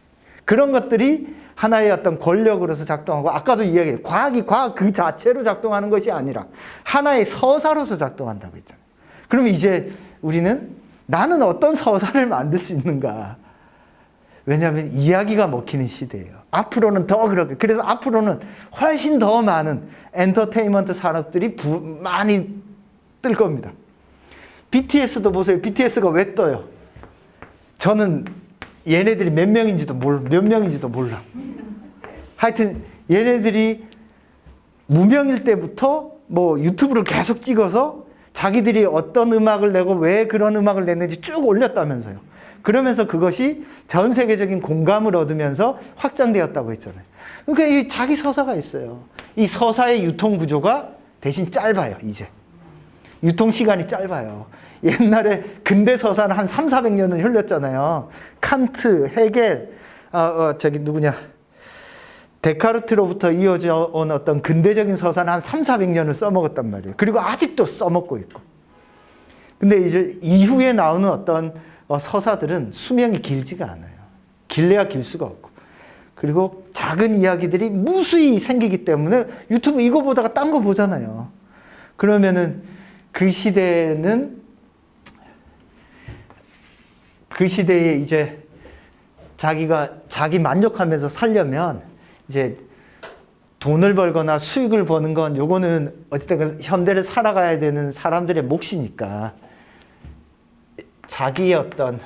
그런 것들이 하나의 어떤 권력으로서 작동하고, 아까도 이야기했어요. 과학이 과학 그 자체로 작동하는 것이 아니라 하나의 서사로서 작동한다고 했잖아요. 그러면 이제 우리는 나는 어떤 서사를 만들 수 있는가? 왜냐하면 이야기가 먹히는 시대예요. 앞으로는 더 그렇게. 그래서 앞으로는 훨씬 더 많은 엔터테인먼트 산업들이 많이 뜰 겁니다. BTS도 보세요. BTS가 왜 떠요? 저는 얘네들이 몇 명인지도 몰라. 하여튼 얘네들이 무명일 때부터 뭐 유튜브를 계속 찍어서 자기들이 어떤 음악을 내고 왜 그런 음악을 냈는지 쭉 올렸다면서요. 그러면서 그것이 전 세계적인 공감을 얻으면서 확장되었다고 했잖아요. 그러니까 이 자기 서사가 있어요. 이 서사의 유통 구조가 대신 짧아요, 이제. 유통 시간이 짧아요. 옛날에 근대 서사는 한 300~400년을 흘렸잖아요. 칸트, 헤겔, 누구냐. 데카르트로부터 이어져 온 어떤 근대적인 서사는 한 300~400년을 써먹었단 말이에요. 그리고 아직도 써먹고 있고. 근데 이제 이후에 나오는 어떤 서사들은 수명이 길지가 않아요. 길래야 길 수가 없고. 그리고 작은 이야기들이 무수히 생기기 때문에 유튜브 이거 보다가 딴 거 보잖아요. 그러면은 그 시대에 이제 자기 만족하면서 살려면 이제 돈을 벌거나 수익을 버는 건 요거는 어쨌든 현대를 살아가야 되는 사람들의 몫이니까 자기의 어떤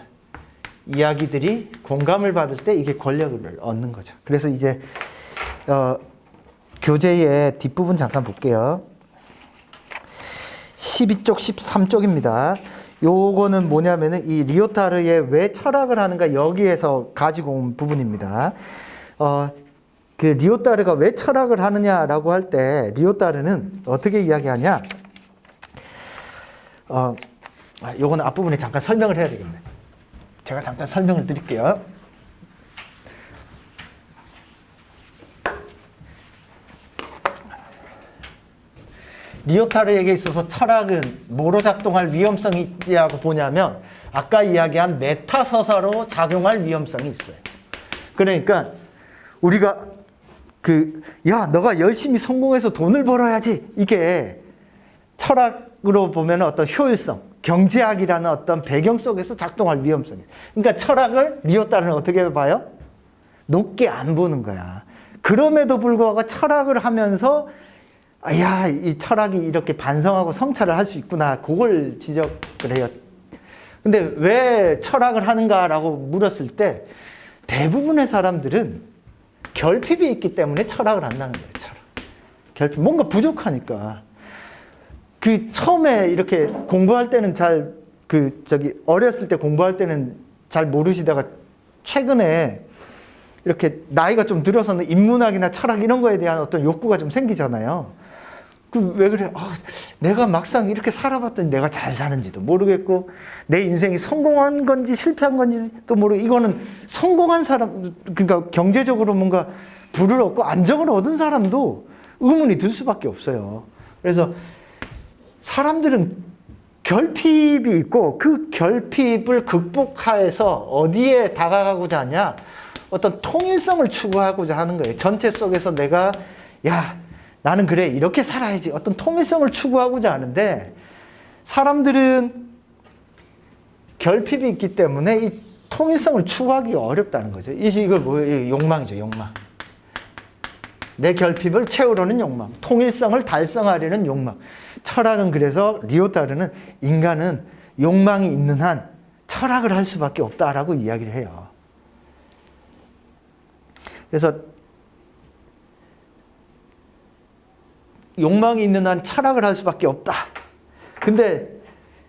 이야기들이 공감을 받을 때 이게 권력을 얻는 거죠. 그래서 이제 교재의 뒷부분 잠깐 볼게요. 12쪽, 13쪽입니다. 요거는 뭐냐면은 이 리오타르의 왜 철학을 하는가 여기에서 가지고 온 부분입니다. 그 리오타르가 왜 철학을 하느냐라고 할 때 리오타르는 어떻게 이야기하냐? 요거는 앞부분에 잠깐 설명을 해야 되겠네. 제가 잠깐 설명을 드릴게요. 리오타르에게 있어서 철학은 뭐로 작동할 위험성이 있지라고 보냐면 아까 이야기한 메타 서사로 작용할 위험성이 있어요. 그러니까 우리가 너가 열심히 성공해서 돈을 벌어야지, 이게 철학으로 보면 어떤 효율성, 경제학이라는 어떤 배경 속에서 작동할 위험성이. 그러니까 철학을 리오타르는 어떻게 봐요? 높게 안 보는 거야. 그럼에도 불구하고 철학을 하면서 이 철학이 이렇게 반성하고 성찰을 할 수 있구나. 그걸 지적을 해요. 근데 왜 철학을 하는가라고 물었을 때 대부분의 사람들은 결핍이 있기 때문에 철학을 한다는 거예요. 철학. 결핍. 뭔가 부족하니까. 처음에 이렇게 공부할 때는 어렸을 때 공부할 때는 잘 모르시다가 최근에 이렇게 나이가 좀 들어서는 인문학이나 철학 이런 거에 대한 어떤 욕구가 좀 생기잖아요. 왜 그래? 내가 막상 이렇게 살아봤더니 내가 잘 사는지도 모르겠고 내 인생이 성공한 건지 실패한 건지도 모르고, 이거는 성공한 사람, 그러니까 경제적으로 뭔가 부를 얻고 안정을 얻은 사람도 의문이 들 수밖에 없어요. 그래서 사람들은 결핍이 있고 그 결핍을 극복해서 어디에 다가가고자 하냐? 어떤 통일성을 추구하고자 하는 거예요. 전체 속에서 내가 나는 그래 이렇게 살아야지, 어떤 통일성을 추구하고자 하는데 사람들은 결핍이 있기 때문에 이 통일성을 추구하기가 어렵다는 거죠. 이걸 뭐예요? 욕망이죠, 욕망. 내 결핍을 채우려는 욕망, 통일성을 달성하려는 욕망. 철학은 그래서 리오타르는 인간은 욕망이 있는 한 철학을 할 수밖에 없다라고 이야기를 해요. 그래서 욕망이 있는 한 철학을 할 수밖에 없다. 근데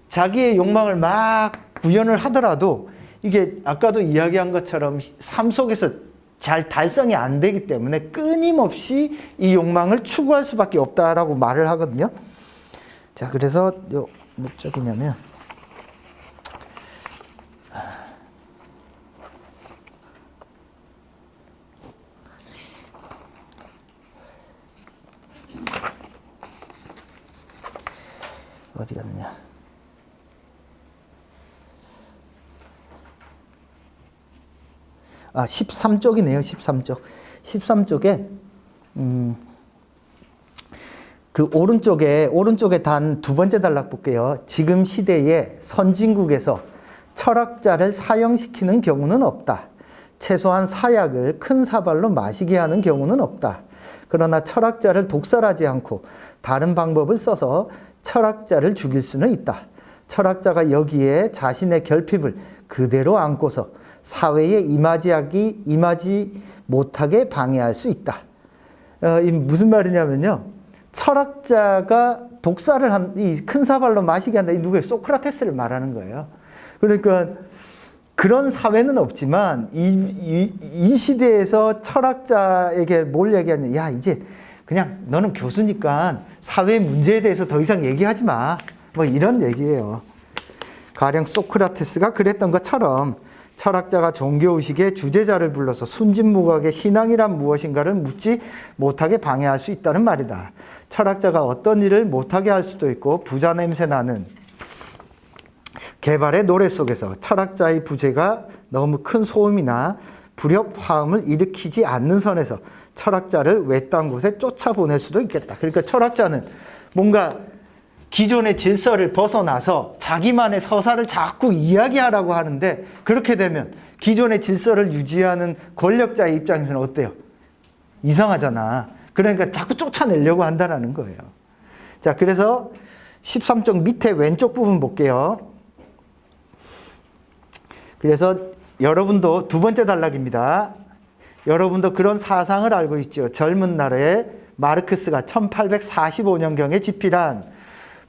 자기의 욕망을 막 구현을 하더라도 이게 아까도 이야기한 것처럼 삶 속에서 잘 달성이 안 되기 때문에 끊임없이 이 욕망을 추구할 수밖에 없다라고 말을 하거든요. 자, 그래서 요 목적이냐면 어디 갔냐? 아, 13쪽이네요. 13쪽. 13쪽에 그 오른쪽에 단 두 번째 단락 볼게요. 지금 시대에 선진국에서 철학자를 사형시키는 경우는 없다. 최소한 사약을 큰 사발로 마시게 하는 경우는 없다. 그러나 철학자를 독살하지 않고 다른 방법을 써서 철학자를 죽일 수는 있다. 철학자가 여기에 자신의 결핍을 그대로 안고서 사회에 임하지 못하게 방해할 수 있다. 이 무슨 말이냐면요. 철학자가 독살을 이 큰 사발로 마시게 한다. 이 누구예요? 소크라테스를 말하는 거예요. 그러니까 그런 사회는 없지만 이 시대에서 철학자에게 뭘 얘기하냐. 야, 이제 그냥 너는 교수니까 사회 문제에 대해서 더 이상 얘기하지 마. 뭐 이런 얘기예요. 가령 소크라테스가 그랬던 것처럼 철학자가 종교의식의 주제자를 불러서 순진무구하게 신앙이란 무엇인가를 묻지 못하게 방해할 수 있다는 말이다. 철학자가 어떤 일을 못하게 할 수도 있고 부자 냄새 나는 개발의 노래 속에서 철학자의 부재가 너무 큰 소음이나 불협화음을 일으키지 않는 선에서 철학자를 외딴 곳에 쫓아보낼 수도 있겠다. 그러니까 철학자는 뭔가 기존의 질서를 벗어나서 자기만의 서사를 자꾸 이야기하라고 하는데 그렇게 되면 기존의 질서를 유지하는 권력자의 입장에서는 어때요? 이상하잖아. 그러니까 자꾸 쫓아내려고 한다는 거예요. 자, 그래서 13쪽 밑에 왼쪽 부분 볼게요. 그래서 여러분도 두 번째 단락입니다. 여러분도 그런 사상을 알고 있죠. 젊은 날에 마르크스가 1845년경에 집필한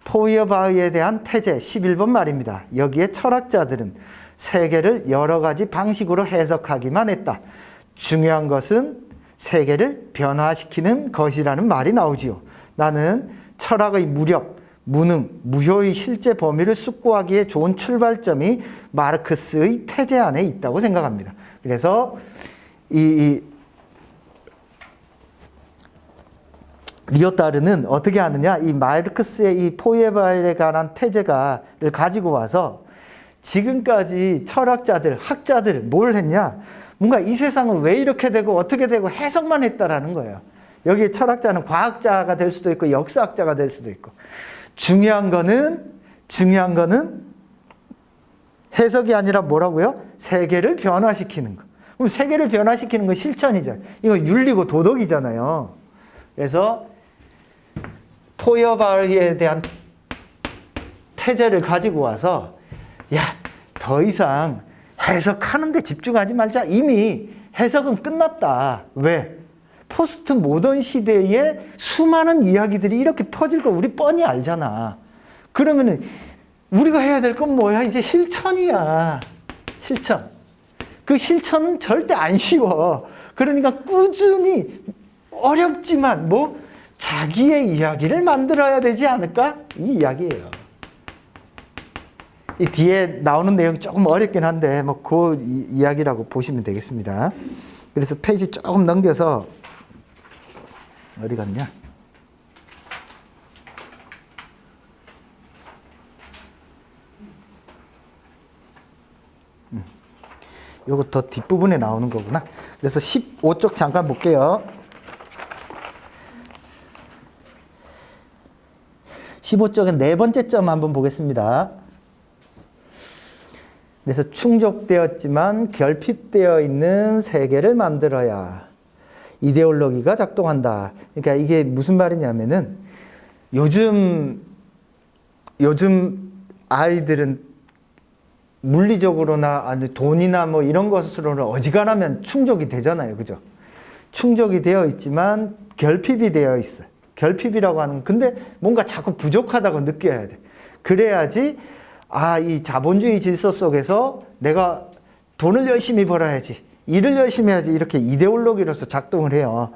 포이어바흐에 대한 태제 11번 말입니다. 여기에 철학자들은 세계를 여러 가지 방식으로 해석하기만 했다. 중요한 것은 세계를 변화시키는 것이라는 말이 나오지요. 나는 철학의 무력, 무능, 무효의 실제 범위를 숙고하기에 좋은 출발점이 마르크스의 태제 안에 있다고 생각합니다. 그래서 리오타르는 어떻게 하느냐? 이 마르크스의 이 포이에바르에 관한 태제를 가지고 와서 지금까지 철학자들, 학자들 뭘 했냐? 뭔가 이 세상은 왜 이렇게 되고 어떻게 되고 해석만 했다라는 거예요. 여기 철학자는 과학자가 될 수도 있고 역사학자가 될 수도 있고. 중요한 거는 해석이 아니라 뭐라고요? 세계를 변화시키는 거. 그럼 세계를 변화시키는 건 실천이잖아요. 이거 윤리고 도덕이잖아요. 그래서 포이어바흐에 대한 태제를 가지고 와서 야, 더 이상 해석하는 데 집중하지 말자. 이미 해석은 끝났다. 왜? 포스트 모던 시대에 수많은 이야기들이 이렇게 퍼질 걸 우리 뻔히 알잖아. 그러면은 우리가 해야 될 건 뭐야? 이제 실천이야. 실천. 그 실천은 절대 안 쉬워. 그러니까 꾸준히 어렵지만 자기의 이야기를 만들어야 되지 않을까? 이 이야기예요. 이 뒤에 나오는 내용이 조금 어렵긴 한데 그 이야기라고 보시면 되겠습니다. 그래서 페이지 조금 넘겨서 어디 갔냐? 요거 더 뒷부분에 나오는 거구나. 그래서 15쪽 잠깐 볼게요. 15쪽의 네 번째 점 한번 보겠습니다. 그래서 충족되었지만 결핍되어 있는 세계를 만들어야 이데올로기가 작동한다. 그러니까 이게 무슨 말이냐면은 요즘 아이들은 물리적으로나 아니 돈이나 이런 것으로는 어지간하면 충족이 되잖아요. 그죠? 충족이 되어 있지만 결핍이 되어 있어요. 결핍이라고 하는 건 근데 뭔가 자꾸 부족하다고 느껴야 돼. 그래야지 이 자본주의 질서 속에서 내가 돈을 열심히 벌어야지. 일을 열심히 해야지 이렇게 이데올로기로서 작동을 해요.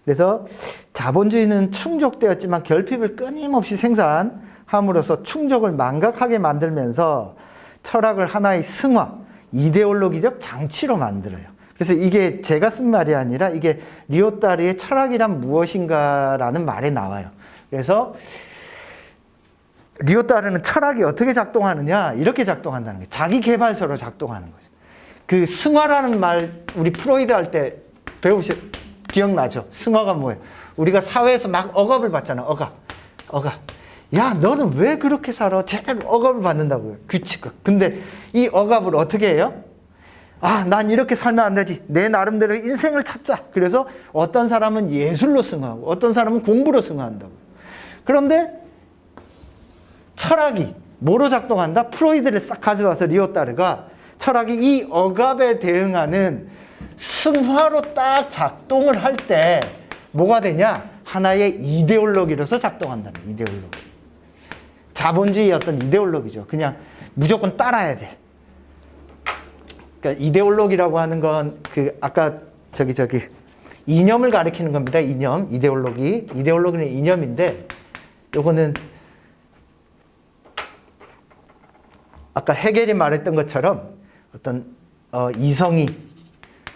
그래서 자본주의는 충족되었지만 결핍을 끊임없이 생산함으로써 충족을 망각하게 만들면서 철학을 하나의 승화, 이데올로기적 장치로 만들어요. 그래서 이게 제가 쓴 말이 아니라 이게 리오타르의 철학이란 무엇인가라는 말에 나와요. 그래서 리오타르는 철학이 어떻게 작동하느냐 이렇게 작동한다는 거예요. 자기 개발서로 작동하는 거죠. 그 승화라는 말 우리 프로이드 할 때 기억나죠? 승화가 뭐예요? 우리가 사회에서 막 억압을 받잖아. 억압. 야, 너는 왜 그렇게 살아? 제대로 억압을 받는다고요. 규칙과. 근데 이 억압을 어떻게 해요? 아, 난 이렇게 살면 안 되지. 내 나름대로 인생을 찾자. 그래서 어떤 사람은 예술로 승화하고 어떤 사람은 공부로 승화한다고. 그런데 철학이 뭐로 작동한다? 프로이드를 싹 가져와서 리오타르가 철학이 이 억압에 대응하는 승화로 딱 작동을 할 때 뭐가 되냐? 하나의 이데올로기로서 작동한다는 이데올로기. 자본주의의 어떤 이데올로기죠. 그냥 무조건 따라야 돼. 그러니까 이데올로기라고 하는 건 그 아까 저기 이념을 가리키는 겁니다. 이념, 이데올로기. 이데올로기는 이념인데 요거는 아까 헤겔이 말했던 것처럼 어떤 이성이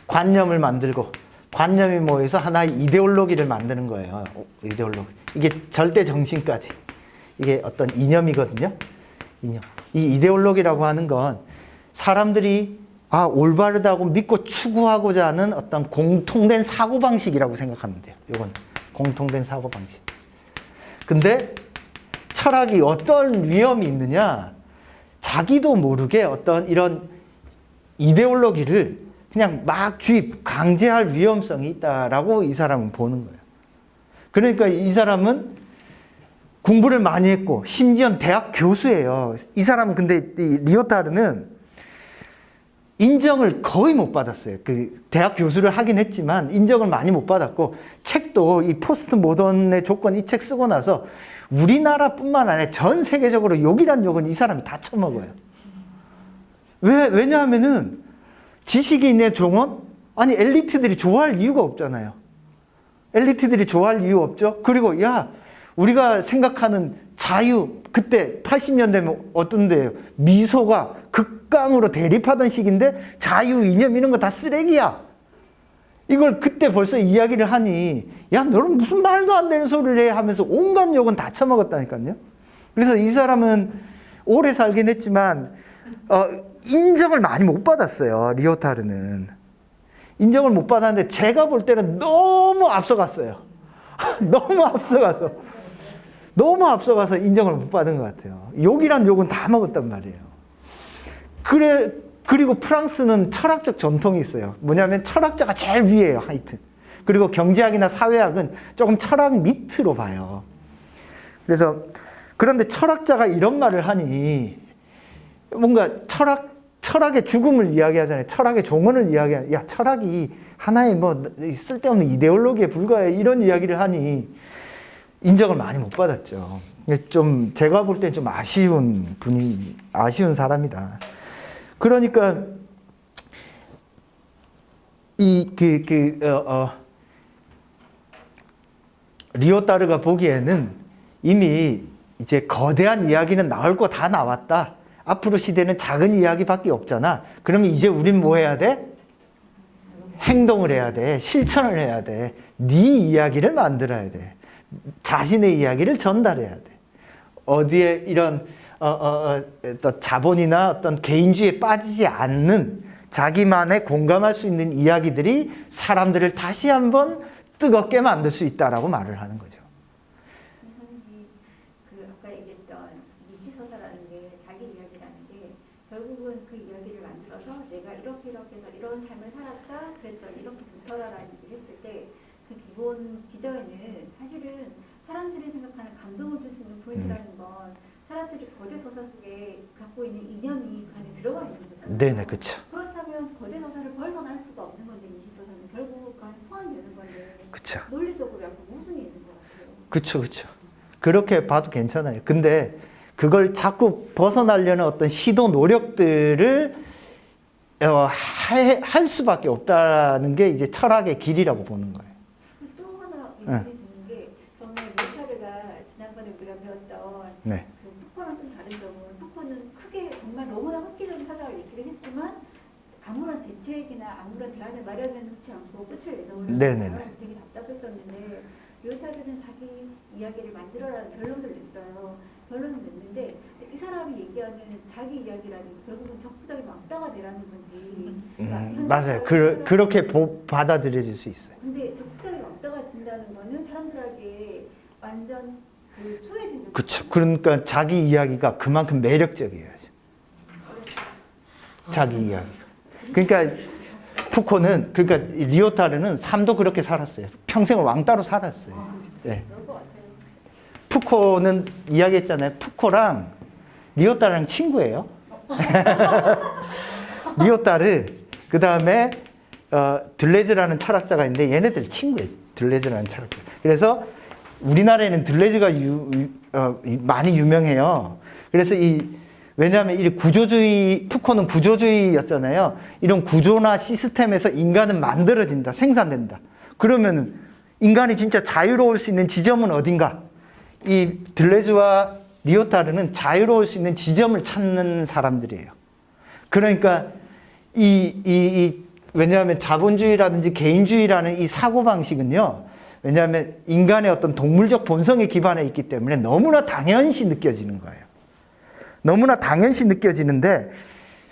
관념을 만들고 관념이 모여서 하나의 이데올로기를 만드는 거예요. 이데올로기. 이게 절대 정신까지. 이게 어떤 이념이거든요. 이념. 이 이데올로기라고 하는 건 사람들이 올바르다고 믿고 추구하고자 하는 어떤 공통된 사고방식이라고 생각하면 돼요. 이건 공통된 사고방식. 근데 철학이 어떤 위험이 있느냐? 자기도 모르게 어떤 이런 이데올로기를 그냥 막 주입, 강제할 위험성이 있다라고 이 사람은 보는 거예요. 그러니까 이 사람은 공부를 많이 했고 심지어 대학 교수예요. 이 사람은 근데 이 리오타르는 인정을 거의 못 받았어요. 그 대학 교수를 하긴 했지만 인정을 많이 못 받았고 책도 이 포스트 모던의 조건 이 책 쓰고 나서 우리나라뿐만 아니라 전 세계적으로 욕이란 욕은 이 사람이 다 처먹어요. 왜냐하면은 지식인의 종언? 아니 엘리트들이 좋아할 이유가 없잖아요. 엘리트들이 좋아할 이유 없죠. 그리고 야 우리가 생각하는 자유 그때 80년대면 어떤데요? 미소가 극강으로 대립하던 시기인데 자유 이념 이런 거 다 쓰레기야. 이걸 그때 벌써 이야기를 하니 야 너는 무슨 말도 안 되는 소리를 해 하면서 온갖 욕은 다 처먹었다니까요. 그래서 이 사람은 오래 살긴 했지만 인정을 많이 못 받았어요. 리오타르는 인정을 못 받았는데 제가 볼 때는 너무 앞서갔어요. 너무 앞서가서 인정을 못 받은 것 같아요. 욕이란 욕은 다 먹었단 말이에요. 그리고 프랑스는 철학적 전통이 있어요. 뭐냐면 철학자가 제일 위에요, 하여튼. 그리고 경제학이나 사회학은 조금 철학 밑으로 봐요. 그런데 철학자가 이런 말을 하니 뭔가 철학의 죽음을 이야기하잖아요. 철학의 종언을 이야기하는. 야, 철학이 하나의 뭐 쓸데없는 이데올로기에 불과해. 이런 이야기를 하니 인정을 많이 못 받았죠. 좀 제가 볼 땐 좀 아쉬운 사람이다. 그러니까 리오타르가 보기에는 이미 이제 거대한 이야기는 나올 거 다 나왔다. 앞으로 시대는 작은 이야기밖에 없잖아. 그러면 이제 우린 뭐 해야 돼? 행동을 해야 돼. 실천을 해야 돼. 네 이야기를 만들어야 돼. 자신의 이야기를 전달해야 돼. 어디에 이런 어떤 자본이나 어떤 개인주의에 빠지지 않는 자기만의 공감할 수 있는 이야기들이 사람들을 다시 한번 뜨겁게 만들 수 있다라고 말을 하는 거죠. 선생님, 그 아까 얘기했던 미시서사라는 게 자기 이야기라는 게 결국은 그 이야기를 만들어서 내가 이렇게 해서 이런 삶을 살았다 그랬더니 이렇게 좋더라라는 얘기를 했을 때 그 기본 기저에는 사실은 사람들이 생각하는 감동을 줄 수 있는 포인트라는 건 사람들이 거대 서사 속에 갖고 있는 이념이 그 안에 들어가 있는 거잖아요. 네네, 그렇죠. 그렇다면 거대 서사를 벗어날 수가 없는 건데 미시서사는 결국 그 안에 포함이 되는 건데 그렇죠. 논리적으로 약간 모순이 있는 것 같아요. 그렇죠. 그렇게 봐도 괜찮아요. 근데 그걸 자꾸 벗어나려는 어떤 시도 노력들을 할 수밖에 없다는 게 이제 철학의 길이라고 보는 거예요. 또 하나 얘기 드는 게 정말 리오타르가 지난번에 우리가 배웠던 네. 그 푸코랑 좀 다른 점은 푸코는 크게 정말 너무나 획기적인 사상을 얘기를 했지만 아무런 대책이나 아무런 대안을 마련해 놓지 않고 끝을 내정을 네네네. 했어요. 되게 답답했었는데 리오타르는 자기 이야기를 만들어라는 결론을 냈어요. 결론을 냈는데 이 사람이 얘기하는 자기 이야기라는 게 결국은 적부적인 왕따가 되라는 건지 맞아요. 그렇게 받아들여질 수 있어요. 근데 적부적인 왕따가 된다는 거는 사람들에게 완전 그 소외되는 그렇죠. 그러니까 자기 이야기가 그만큼 매력적이어야죠. 자기 이야기가. 그러니까 푸코는 그러니까 리오타르는 삶도 그렇게 살았어요. 평생을 왕따로 살았어요. 네. 푸코는 이야기했잖아요. 푸코랑 리오타르랑 친구예요. 리오타르 그 다음에 들레즈라는 철학자가 있는데 얘네들 친구예요. 들레즈라는 철학자. 그래서 우리나라에는 들레즈가 많이 유명해요. 그래서 왜냐하면 이 구조주의, 푸코는 구조주의였잖아요. 이런 구조나 시스템에서 인간은 만들어진다, 생산된다. 그러면 인간이 진짜 자유로울 수 있는 지점은 어딘가? 이 들레즈와 리오타르는 자유로울 수 있는 지점을 찾는 사람들이에요. 그러니까 왜냐하면 자본주의라든지 개인주의라는 이 사고방식은요, 왜냐하면 인간의 어떤 동물적 본성에 기반해 있기 때문에 너무나 당연시 느껴지는 거예요. 너무나 당연시 느껴지는데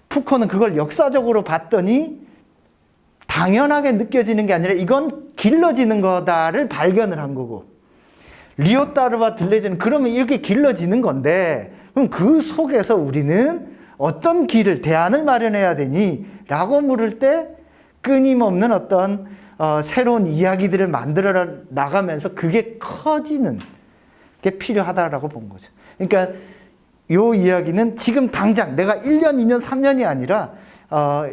푸코는 그걸 역사적으로 봤더니 당연하게 느껴지는 게 아니라 이건 길러지는 거다를 발견을 한 거고, 리오타르와 들레즈는 그러면 이렇게 길러지는 건데 그럼 그 속에서 우리는 어떤 길을, 대안을 마련해야 되니? 라고 물을 때 끊임없는 어떤 새로운 이야기들을 만들어 나가면서 그게 커지는 게 필요하다라고 본 거죠. 그러니까 요 이야기는 지금 당장 내가 1년, 2년, 3년이 아니라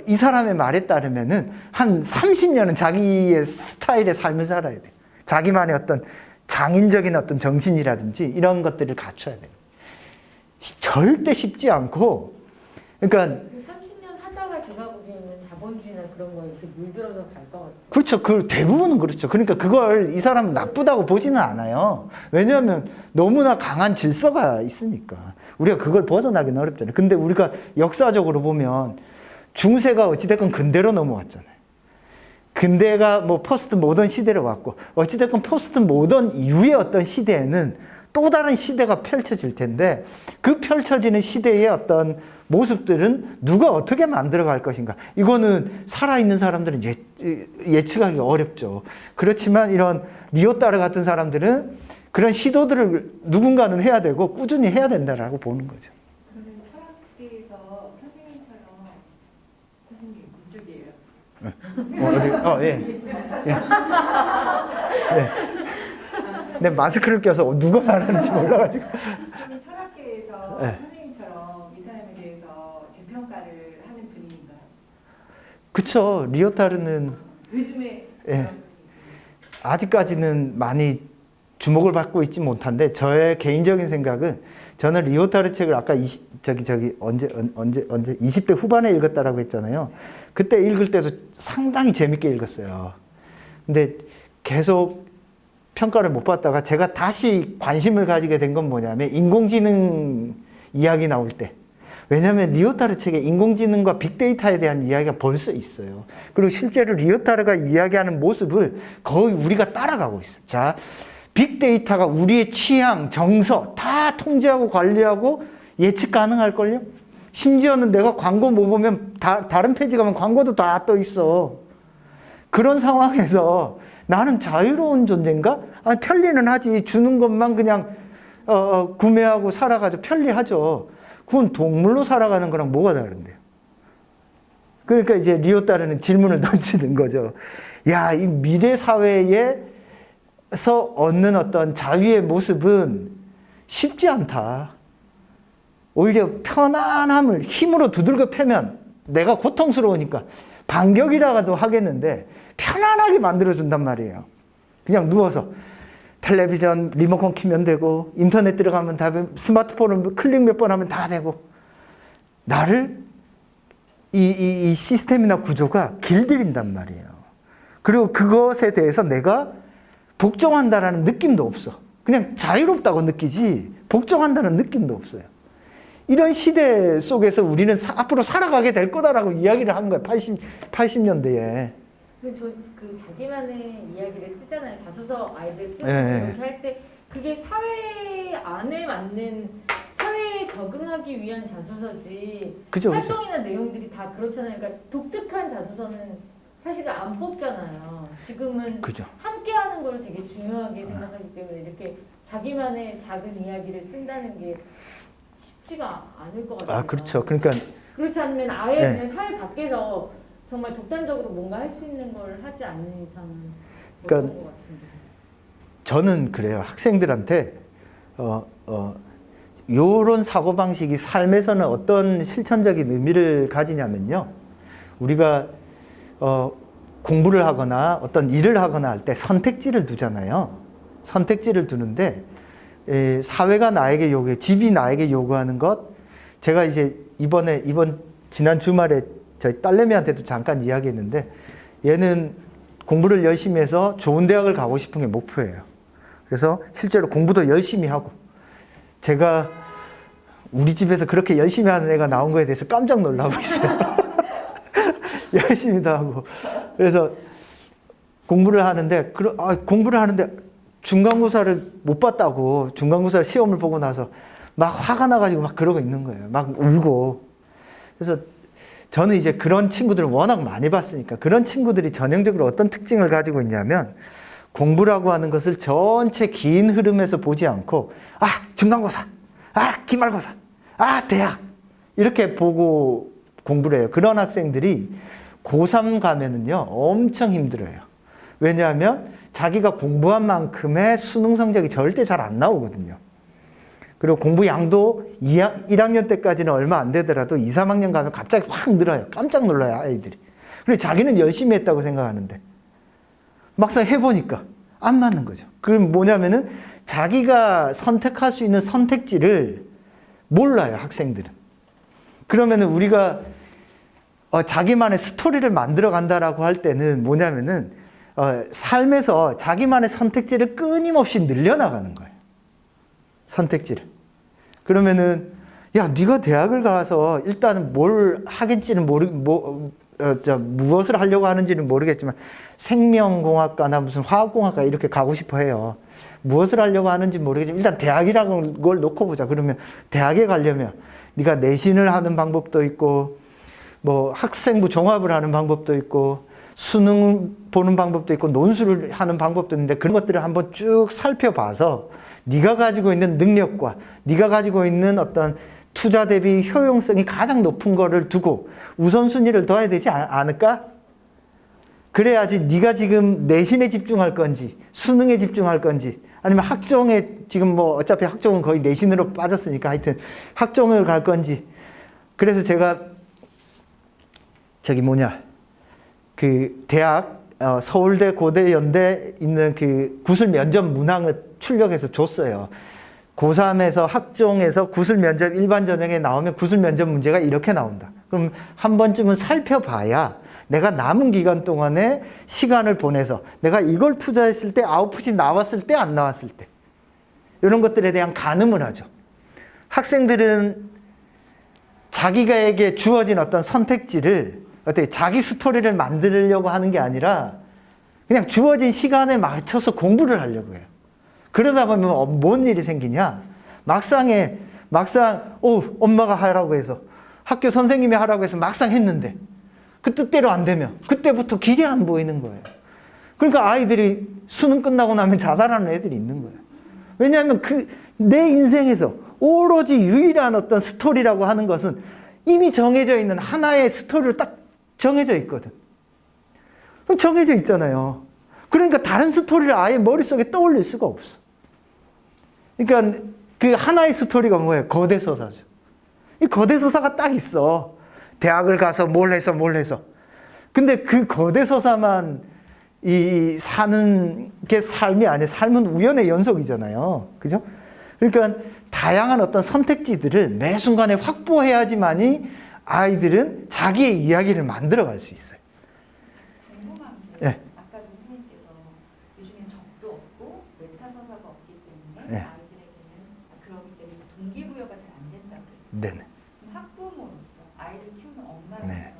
이 사람의 말에 따르면은 한 30년은 자기의 스타일의 삶을 살아야 돼요. 자기만의 어떤 장인적인 어떤 정신이라든지 이런 것들을 갖춰야 돼요. 절대 쉽지 않고, 그러니까 30년 하다가 제가 보기에는 자본주의나 그런 거에 이렇게 물들어서 갈 것 같아요. 그렇죠. 그 대부분은 그렇죠. 그러니까 그걸 이 사람은 나쁘다고 보지는 않아요. 왜냐하면 너무나 강한 질서가 있으니까. 우리가 그걸 벗어나기는 어렵잖아요. 근데 우리가 역사적으로 보면 중세가 어찌됐건 근대로 넘어왔잖아요. 근대가 뭐 포스트 모던 시대로 왔고, 어찌됐건 포스트 모던 이후의 어떤 시대에는 또 다른 시대가 펼쳐질 텐데 그 펼쳐지는 시대의 어떤 모습들은 누가 어떻게 만들어갈 것인가, 이거는 살아있는 사람들은 예측하기 어렵죠. 그렇지만 이런 리오타르 같은 사람들은 그런 시도들을 누군가는 해야 되고 꾸준히 해야 된다라고 보는 거죠. 저는 철학계에서 선생님처럼 선생님 그쪽이에요. 예. 네. 내 마스크를 껴서 누가 말하는지 몰라가지고. 그러면 철학계에서 네. 선생님처럼 이 사람에 대해서 재평가를 하는 분인가요? 그쵸. 리오타르는 요즘에 예. 아직까지는 많이 주목을 받고 있지 못한데, 저의 개인적인 생각은, 저는 리오타르 책을 아까 언제 20대 후반에 읽었다라고 했잖아요. 그때 읽을 때도 상당히 재밌게 읽었어요. 근데 계속 평가를 못 받다가 제가 다시 관심을 가지게 된 건 뭐냐면 인공지능 이야기 나올 때. 왜냐하면 리오타르 책에 인공지능과 빅데이터에 대한 이야기가 벌써 있어요. 그리고 실제로 리오타르가 이야기하는 모습을 거의 우리가 따라가고 있어요. 자, 빅데이터가 우리의 취향, 정서 다 통제하고 관리하고 예측 가능할걸요? 심지어는 내가 광고 뭐 보면 다른 페이지 가면 광고도 다 떠 있어. 그런 상황에서 나는 자유로운 존재인가? 아니, 편리는 하지. 주는 것만 그냥 구매하고 살아가지고 편리하죠. 그건 동물로 살아가는 거랑 뭐가 다른데요? 그러니까 이제 리오타르는 질문을 던지는 거죠. 야, 이 미래 사회에서 얻는 어떤 자유의 모습은 쉽지 않다. 오히려 편안함을 힘으로 두들겨 패면 내가 고통스러우니까 반격이라도 하겠는데 편안하게 만들어준단 말이에요. 그냥 누워서 텔레비전 리모컨 키면 되고, 인터넷 들어가면 다, 스마트폰을 클릭 몇 번 하면 다 되고, 나를 이 시스템이나 구조가 길들인단 말이에요. 그리고 그것에 대해서 내가 복종한다라는 느낌도 없어. 그냥 자유롭다고 느끼지 복종한다는 느낌도 없어요. 이런 시대 속에서 우리는 앞으로 살아가게 될 거다라고 이야기를 한 거예요. 80년대에. 그 자기만의 이야기를 쓰잖아요. 자소서 아이들 쓰고 네. 이렇게 할 때 그게 사회 안에 맞는 사회에 적응하기 위한 자소서지. 그죠, 그죠. 활동이나 내용들이 다 그렇잖아요. 그러니까 독특한 자소서는 사실은 안 뽑잖아요. 지금은 그죠. 함께하는 걸 되게 중요하게 생각하기 때문에 이렇게 자기만의 작은 이야기를 쓴다는 게 쉽지가 않을 것 같아요. 아, 그렇죠. 그러니까 그렇지 않으면 아예 네. 그냥 사회 밖에서 정말 독단적으로 뭔가 할 수 있는 걸 하지 않는 이상은 그러니까 어려운 것 같은데. 저는 그래요. 학생들한테 요런 사고방식이 삶에서는 어떤 실천적인 의미를 가지냐면요. 우리가 공부를 하거나 어떤 일을 하거나 할 때 선택지를 두잖아요. 선택지를 두는데 사회가 나에게 요구해, 집이 나에게 요구하는 것, 제가 이제 지난 주말에 저희 딸내미한테도 잠깐 이야기했는데 얘는 공부를 열심히 해서 좋은 대학을 가고 싶은 게 목표예요. 그래서 실제로 공부도 열심히 하고 제가 우리 집에서 그렇게 열심히 하는 애가 나온 거에 대해서 깜짝 놀라고 있어요. 열심히도 하고. 그래서 공부를 하는데 중간고사를 못 봤다고 중간고사 시험을 보고 나서 막 화가 나가지고 막 그러고 있는 거예요. 막 울고. 그래서 저는 이제 그런 친구들을 워낙 많이 봤으니까 그런 친구들이 전형적으로 어떤 특징을 가지고 있냐면 공부라고 하는 것을 전체 긴 흐름에서 보지 않고 중간고사, 기말고사, 대학 이렇게 보고 공부를 해요. 그런 학생들이 고3 가면은요 엄청 힘들어요. 왜냐하면 자기가 공부한 만큼의 수능 성적이 절대 잘 안 나오거든요. 그리고 공부 양도 1학년 때까지는 얼마 안 되더라도 2, 3학년 가면 갑자기 확 늘어요. 깜짝 놀라요, 아이들이. 그리고 자기는 열심히 했다고 생각하는데 막상 해보니까 안 맞는 거죠. 그럼 뭐냐면은 자기가 선택할 수 있는 선택지를 몰라요, 학생들은. 그러면은 우리가 자기만의 스토리를 만들어 간다라고 할 때는 뭐냐면은 삶에서 자기만의 선택지를 끊임없이 늘려나가는 거예요. 선택지를. 그러면은 야, 네가 대학을 가서 일단은 뭘 하겠지는 무엇을 하려고 하는지는 모르겠지만 생명공학과나 무슨 화학공학과 이렇게 가고 싶어 해요. 무엇을 하려고 하는지 모르겠지만 일단 대학이라는 걸 놓고 보자. 그러면 대학에 가려면 네가 내신을 하는 방법도 있고 뭐 학생부 종합을 하는 방법도 있고 수능 보는 방법도 있고 논술을 하는 방법도 있는데 그런 것들을 한번 쭉 살펴봐서 네가 가지고 있는 능력과 네가 가지고 있는 어떤 투자 대비 효용성이 가장 높은 거를 두고 우선순위를 둬야 되지 않을까? 그래야지 네가 지금 내신에 집중할 건지 수능에 집중할 건지 아니면 학종에 지금 뭐 어차피 학종은 거의 내신으로 빠졌으니까 하여튼 학종을 갈 건지. 그래서 제가 그 대학 서울대, 고대, 연대 있는 그 구술 면접 문항을 출력해서 줬어요. 고3에서 학종에서 구술 면접 일반 전형에 나오면 구술 면접 문제가 이렇게 나온다. 그럼 한 번쯤은 살펴봐야 내가 남은 기간 동안에 시간을 보내서 내가 이걸 투자했을 때 아웃풋이 나왔을 때 안 나왔을 때 이런 것들에 대한 가늠을 하죠. 학생들은 자기가에게 주어진 어떤 선택지를 어떻게 자기 스토리를 만들려고 하는 게 아니라 그냥 주어진 시간에 맞춰서 공부를 하려고 해요. 그러다 보면 뭔 일이 생기냐? 막상 엄마가 하라고 해서 학교 선생님이 하라고 해서 막상 했는데 그 뜻대로 안 되면 그때부터 길이 안 보이는 거예요. 그러니까 아이들이 수능 끝나고 나면 자살하는 애들이 있는 거예요. 왜냐하면 내 인생에서 오로지 유일한 어떤 스토리라고 하는 것은 이미 정해져 있는 하나의 스토리로 딱 정해져 있거든. 정해져 있잖아요. 그러니까 다른 스토리를 아예 머릿속에 떠올릴 수가 없어. 그러니까 그 하나의 스토리가 뭐예요? 거대 서사죠. 이 거대 서사가 딱 있어. 대학을 가서 뭘 해서. 근데 그 거대 서사만 사는 게 삶이 아니에요. 삶은 우연의 연속이잖아요. 그죠? 그러니까 다양한 어떤 선택지들을 매 순간에 확보해야지만이 아이들은 자기의 이야기를 만들어갈 수 있어요. 궁금한 게 네. 아까 선생님께서 요즘엔 적도 없고 메타서사가 없기 때문에 네. 아이들에게는 그렇기 때문에 동기부여가 잘 안 된다고 그랬어요. 네네. 학부모로서 아이를 키우는 엄마로서 네.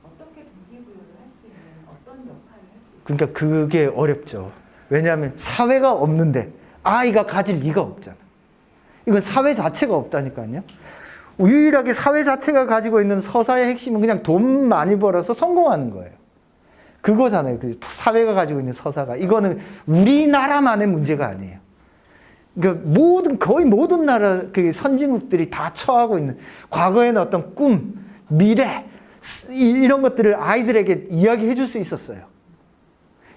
어떻게 동기부여를 할 수 있는 어떤 역할을 할 수 있어요? 그러니까 그게 어렵죠. 왜냐하면 사회가 없는데 아이가 가질 리가 없잖아. 이건 사회 자체가 없다니까요. 유일하게 사회 자체가 가지고 있는 서사의 핵심은 그냥 돈 많이 벌어서 성공하는 거예요. 그거잖아요. 그 사회가 가지고 있는 서사가. 이거는 우리나라만의 문제가 아니에요. 그러니까 거의 모든 나라 그 선진국들이 다 처하고 있는 과거에는 어떤 꿈, 미래 이런 것들을 아이들에게 이야기해 줄 수 있었어요.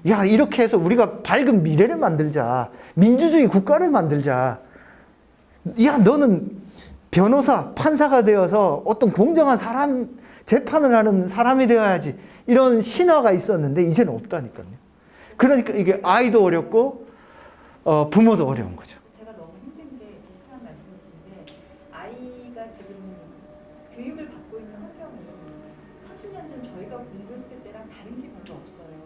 야, 이렇게 해서 우리가 밝은 미래를 만들자. 민주주의 국가를 만들자. 야, 너는 변호사, 판사가 되어서 어떤 공정한 사람, 재판을 하는 사람이 되어야지. 이런 신화가 있었는데 이제는 없다니까요. 그러니까 이게 아이도 어렵고 부모도 어려운 거죠. 제가 너무 힘든 게 비슷한 말씀이신데 아이가 지금 교육을 받고 있는 환경이 30년 전 저희가 공부했을 때랑 다른 게 별로 없어요.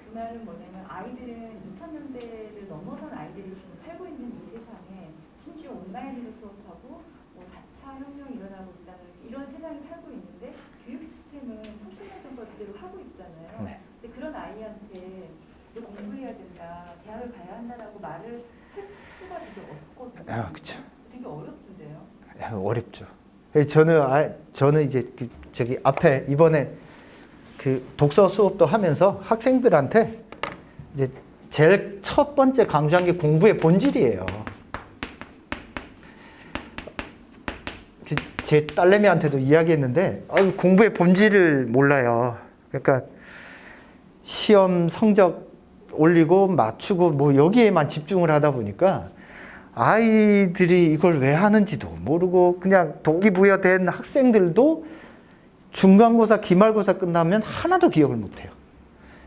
그 말은 뭐냐면 아이들은 2000년대를 넘어선 아이들이 지금 살고 있는 이 세상에 심지어 온라인으로 수업하고 뭐 4차 혁명이 일어나고 있다는 이런 세상에 살고 있는데 교육 시스템은 30년 전 걸 그대로 하고 있잖아요. 네. 근데 그런 아이한테 너 공부해야 된다, 대학을 가야 한다라고 말을 할 수가 되게 없거든요. 아, 그렇죠. 되게 어렵던데요. 어렵죠. 저는 이제 저기 앞에 이번에 그 독서 수업도 하면서 학생들한테 이제 제일 첫 번째 강조한 게 공부의 본질이에요. 제 딸내미한테도 이야기했는데 공부의 본질을 몰라요. 그러니까 시험 성적 올리고 맞추고 뭐 여기에만 집중을 하다 보니까 아이들이 이걸 왜 하는지도 모르고 그냥 동기부여된 학생들도 중간고사, 기말고사 끝나면 하나도 기억을 못해요.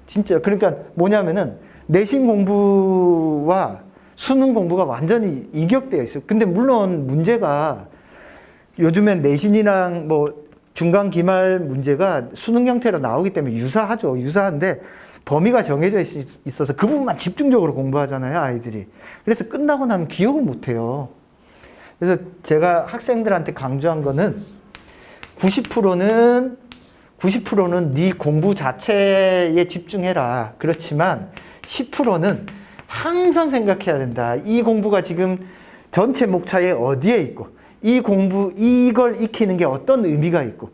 진짜. 그러니까 뭐냐면은 내신 공부와 수능 공부가 완전히 이격되어 있어요. 근데 물론 문제가 요즘엔 내신이랑 뭐 중간, 기말 문제가 수능 형태로 나오기 때문에 유사하죠. 유사한데 범위가 정해져 있어서 그 부분만 집중적으로 공부하잖아요, 아이들이. 그래서 끝나고 나면 기억을 못해요. 그래서 제가 학생들한테 강조한 거는 90%는 네 공부 자체에 집중해라. 그렇지만 10%는 항상 생각해야 된다. 이 공부가 지금 전체 목차에 어디에 있고 이걸 익히는 게 어떤 의미가 있고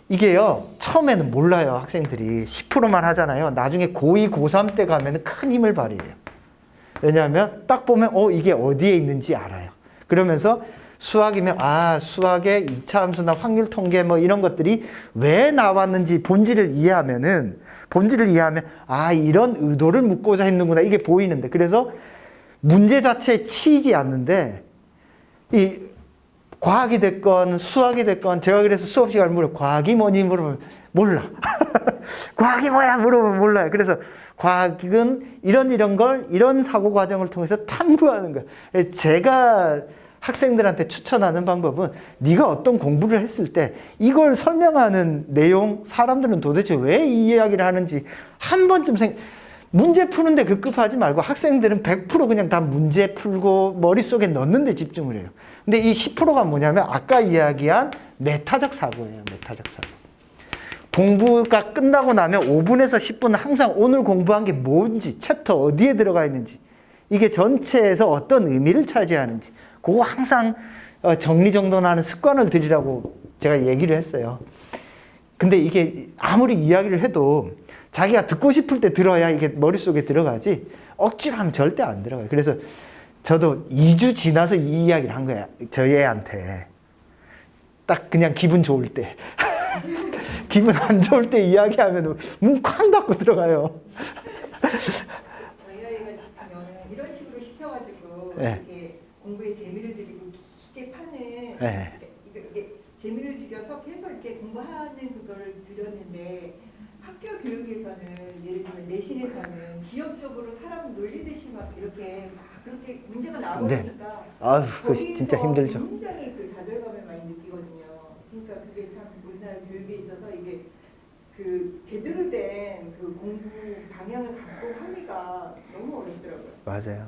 이게요, 처음에는 몰라요. 학생들이 10%만 하잖아요. 나중에 고2, 고3 때 가면 큰 힘을 발휘해요. 왜냐하면 딱 보면 이게 어디에 있는지 알아요. 그러면서 수학이면 수학의 2차 함수나 확률 통계 뭐 이런 것들이 왜 나왔는지 본질을 이해하면 이런 의도를 묻고자 했는구나 이게 보이는데, 그래서 문제 자체에 치이지 않는데 이 과학이 됐건 수학이 됐건, 제가 그래서 수업 시간에 과학이 뭐니 물으면 몰라. 과학이 뭐야 물으면 몰라요. 그래서 과학은 이런 걸 이런 사고 과정을 통해서 탐구하는 거예요. 제가 학생들한테 추천하는 방법은 네가 어떤 공부를 했을 때 이걸 설명하는 내용, 사람들은 도대체 왜 이 이야기를 하는지 한 번쯤 문제 푸는데 급급하지 말고 학생들은 100% 그냥 다 문제 풀고 머릿속에 넣는 데 집중을 해요. 근데 이 10%가 뭐냐면 아까 이야기한 메타적 사고예요. 메타적 사고. 공부가 끝나고 나면 5분에서 10분은 항상 오늘 공부한 게 뭔지, 챕터 어디에 들어가 있는지, 이게 전체에서 어떤 의미를 차지하는지 그거 항상 정리정돈하는 습관을 들이라고 제가 얘기를 했어요. 근데 이게 아무리 이야기를 해도 자기가 듣고 싶을 때 들어야 이게 머릿속에 들어가지 억지로 하면 절대 안 들어가요. 그래서 저도 2주 지나서 이 이야기를 한 거야. 저희 애한테. 딱 그냥 기분 좋을 때. 기분 안 좋을 때 이야기하면 문 쾅 닫고 들어가요. 저희 아이가 같은 경우는 이런 식으로 시켜가지고 네. 이렇게 공부에 재미를 들이고 깊게 파는 네. 이게 재미를 들여서 계속 이렇게 공부하는 그거를 들였는데, 학교 교육에서는 예를 들면 내신에서는 지역적으로 사람 놀리듯이 막 이렇게 막 그렇게 문제가 나오니까 그거 진짜 힘들죠. 굉장히 그 좌절감을 많이 느끼거든요. 그러니까 그게 참 우리나라 교육 제대로 된 그 공부 방향을 갖고 하기가 너무 어렵더라고요. 맞아요.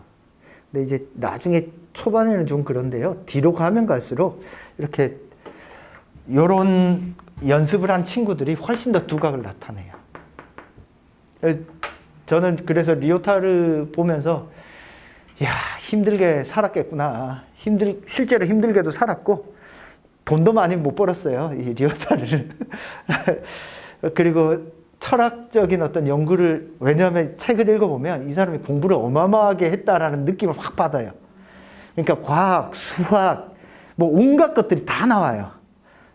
근데 이제 나중에 초반에는 좀 그런데요. 뒤로 가면 갈수록 이렇게 요런 연습을 한 친구들이 훨씬 더 두각을 나타내요. 저는 그래서 리오타르 보면서 야, 힘들게 살았겠구나. 실제로 힘들게도 살았고 돈도 많이 못 벌었어요. 이 리오타르를. 그리고 철학적인 어떤 연구를, 왜냐하면 책을 읽어보면 이 사람이 공부를 어마어마하게 했다라는 느낌을 확 받아요. 그러니까 과학, 수학, 뭐 온갖 것들이 다 나와요.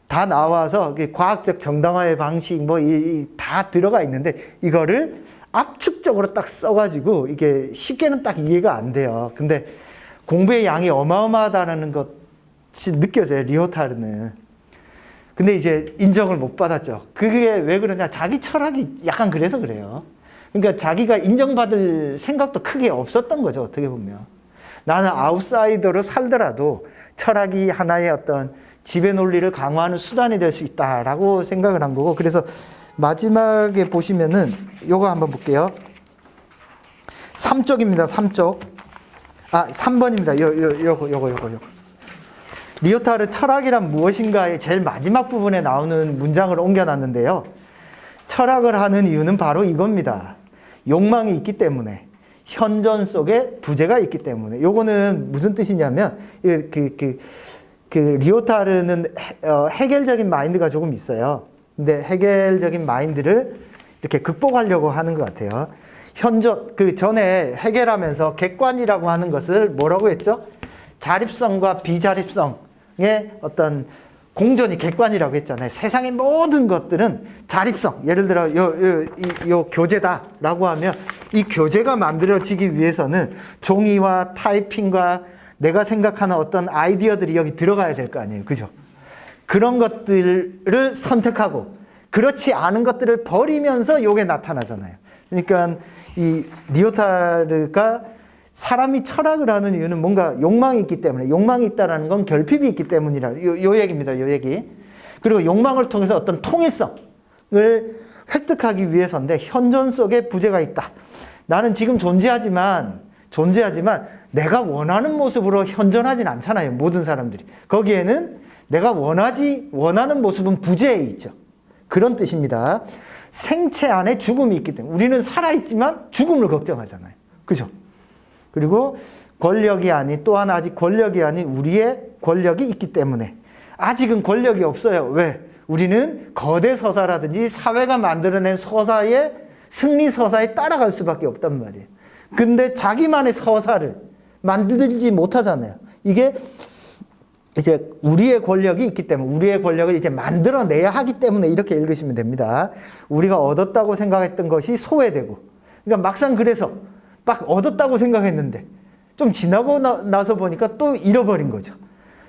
다 나와서 과학적 정당화의 방식 뭐 다 들어가 있는데 이거를 압축적으로 딱 써가지고 이게 쉽게는 딱 이해가 안 돼요. 근데 공부의 양이 어마어마하다는 것이 느껴져요, 리오타르는. 근데 이제 인정을 못 받았죠. 그게 왜 그러냐? 자기 철학이 약간 그래서 그래요. 그러니까 자기가 인정받을 생각도 크게 없었던 거죠, 어떻게 보면. 나는 아웃사이더로 살더라도 철학이 하나의 어떤 지배 논리를 강화하는 수단이 될 수 있다라고 생각을 한 거고, 그래서 마지막에 보시면은 요거 한번 볼게요. 3쪽입니다. 3쪽. 3번입니다. 요거. 리오타르 철학이란 무엇인가의 제일 마지막 부분에 나오는 문장을 옮겨놨는데요. 철학을 하는 이유는 바로 이겁니다. 욕망이 있기 때문에, 현존 속에 부재가 있기 때문에. 요거는 무슨 뜻이냐면 리오타르는 해결적인 마인드가 조금 있어요. 근데 해결적인 마인드를 이렇게 극복하려고 하는 것 같아요. 현존, 그 전에 해결하면서 객관이라고 하는 것을 뭐라고 했죠? 자립성과 비자립성의 어떤 공존이 객관이라고 했잖아요. 세상의 모든 것들은 자립성, 예를 들어 요 교재다라고 하면 이 교재가 만들어지기 위해서는 종이와 타이핑과 내가 생각하는 어떤 아이디어들이 여기 들어가야 될 거 아니에요. 그죠? 그런 것들을 선택하고 그렇지 않은 것들을 버리면서 요게 나타나잖아요. 그러니까 이 리오타르가 사람이 철학을 하는 이유는 뭔가 욕망이 있기 때문에, 욕망이 있다는 건 결핍이 있기 때문이라, 요 얘기입니다. 요 얘기. 그리고 욕망을 통해서 어떤 통일성을 획득하기 위해서인데 현존 속에 부재가 있다. 나는 지금 존재하지만 내가 원하는 모습으로 현존하진 않잖아요. 모든 사람들이. 거기에는 내가 원하는 모습은 부재해 있죠. 그런 뜻입니다. 생체 안에 죽음이 있기 때문에 우리는 살아있지만 죽음을 걱정하잖아요. 그죠? 그리고 권력이 아닌, 또한 아직 권력이 아닌 우리의 권력이 있기 때문에 아직은 권력이 없어요. 왜? 우리는 거대 서사라든지 사회가 만들어낸 서사의 승리 서사에 따라갈 수밖에 없단 말이에요. 근데 자기만의 서사를 만들지 못하잖아요. 이게 이제 우리의 권력이 있기 때문에, 우리의 권력을 이제 만들어내야 하기 때문에 이렇게 읽으시면 됩니다. 우리가 얻었다고 생각했던 것이 소외되고, 그러니까 막상 그래서 막 얻었다고 생각했는데 좀 지나고 나서 보니까 또 잃어버린 거죠.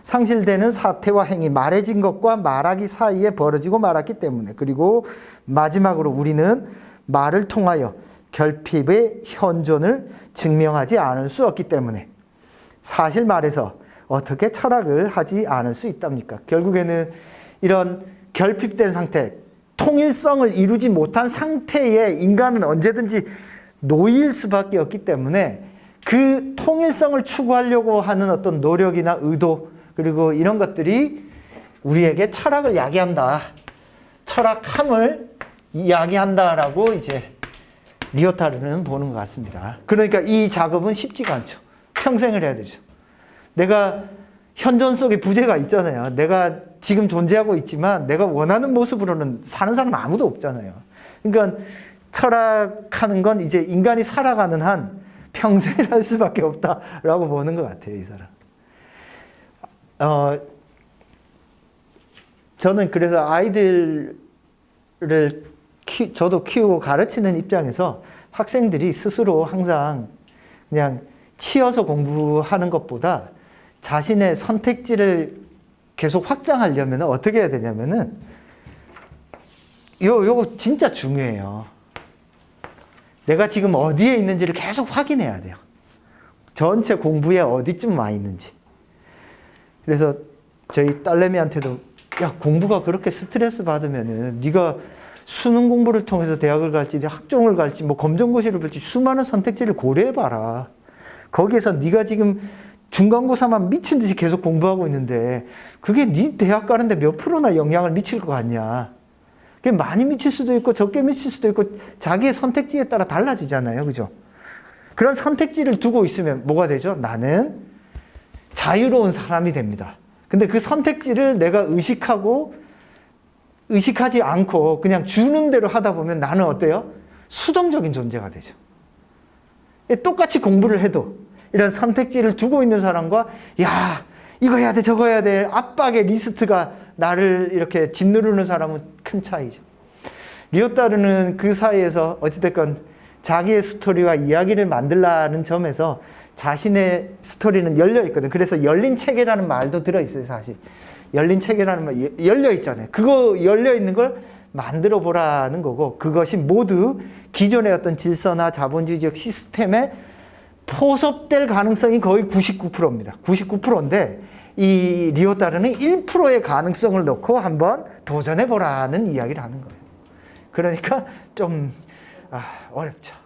상실되는 사태와 행위, 말해진 것과 말하기 사이에 벌어지고 말았기 때문에. 그리고 마지막으로 우리는 말을 통하여 결핍의 현존을 증명하지 않을 수 없기 때문에. 사실 말해서 어떻게 철학을 하지 않을 수 있답니까? 결국에는 이런 결핍된 상태, 통일성을 이루지 못한 상태에 인간은 언제든지 놓일 수밖에 없기 때문에 그 통일성을 추구하려고 하는 어떤 노력이나 의도, 그리고 이런 것들이 우리에게 철학을 야기한다. 철학함을 이야기한다라고 이제 리오타르는 보는 것 같습니다. 그러니까 이 작업은 쉽지가 않죠. 평생을 해야 되죠. 내가 현존 속에 부재가 있잖아요. 내가 지금 존재하고 있지만 내가 원하는 모습으로는 사는 사람 아무도 없잖아요. 그러니까 철학하는 건 이제 인간이 살아가는 한 평생을 할 수밖에 없다라고 보는 것 같아요, 이 사람. 저는 그래서 아이들을 저도 키우고 가르치는 입장에서 학생들이 스스로 항상 그냥 치여서 공부하는 것보다 자신의 선택지를 계속 확장하려면 어떻게 해야 되냐면은 요거 진짜 중요해요. 내가 지금 어디에 있는지를 계속 확인해야 돼요. 전체 공부에 어디쯤 와 있는지. 그래서 저희 딸내미한테도 야, 공부가 그렇게 스트레스 받으면은 네가 수능 공부를 통해서 대학을 갈지 학종을 갈지 뭐 검정고시를 볼지 수많은 선택지를 고려해봐라. 거기에서 네가 지금 중간고사만 미친 듯이 계속 공부하고 있는데 그게 네 대학 가는데 몇 프로나 영향을 미칠 것 같냐. 그게 많이 미칠 수도 있고 적게 미칠 수도 있고 자기의 선택지에 따라 달라지잖아요. 그죠? 그런 선택지를 두고 있으면 뭐가 되죠? 나는 자유로운 사람이 됩니다. 근데 그 선택지를 내가 의식하지 않고 그냥 주는 대로 하다 보면 나는 어때요? 수동적인 존재가 되죠. 똑같이 공부를 해도 이런 선택지를 두고 있는 사람과 야 이거 해야 돼 저거 해야 돼 압박의 리스트가 나를 이렇게 짓누르는 사람은 큰 차이죠. 리오타르는 그 사이에서 어찌됐건 자기의 스토리와 이야기를 만들라는 점에서 자신의 스토리는 열려 있거든. 그래서 열린 체계라는 말도 들어있어요. 사실 열린 체계라는 말 열려 있잖아요. 그거 열려 있는 걸 만들어 보라는 거고 그것이 모두 기존의 어떤 질서나 자본주의적 시스템에 포섭될 가능성이 거의 99%입니다. 99%인데 이 리오타르는 1%의 가능성을 놓고 한번 도전해 보라는 이야기를 하는 거예요. 그러니까 좀 어렵죠.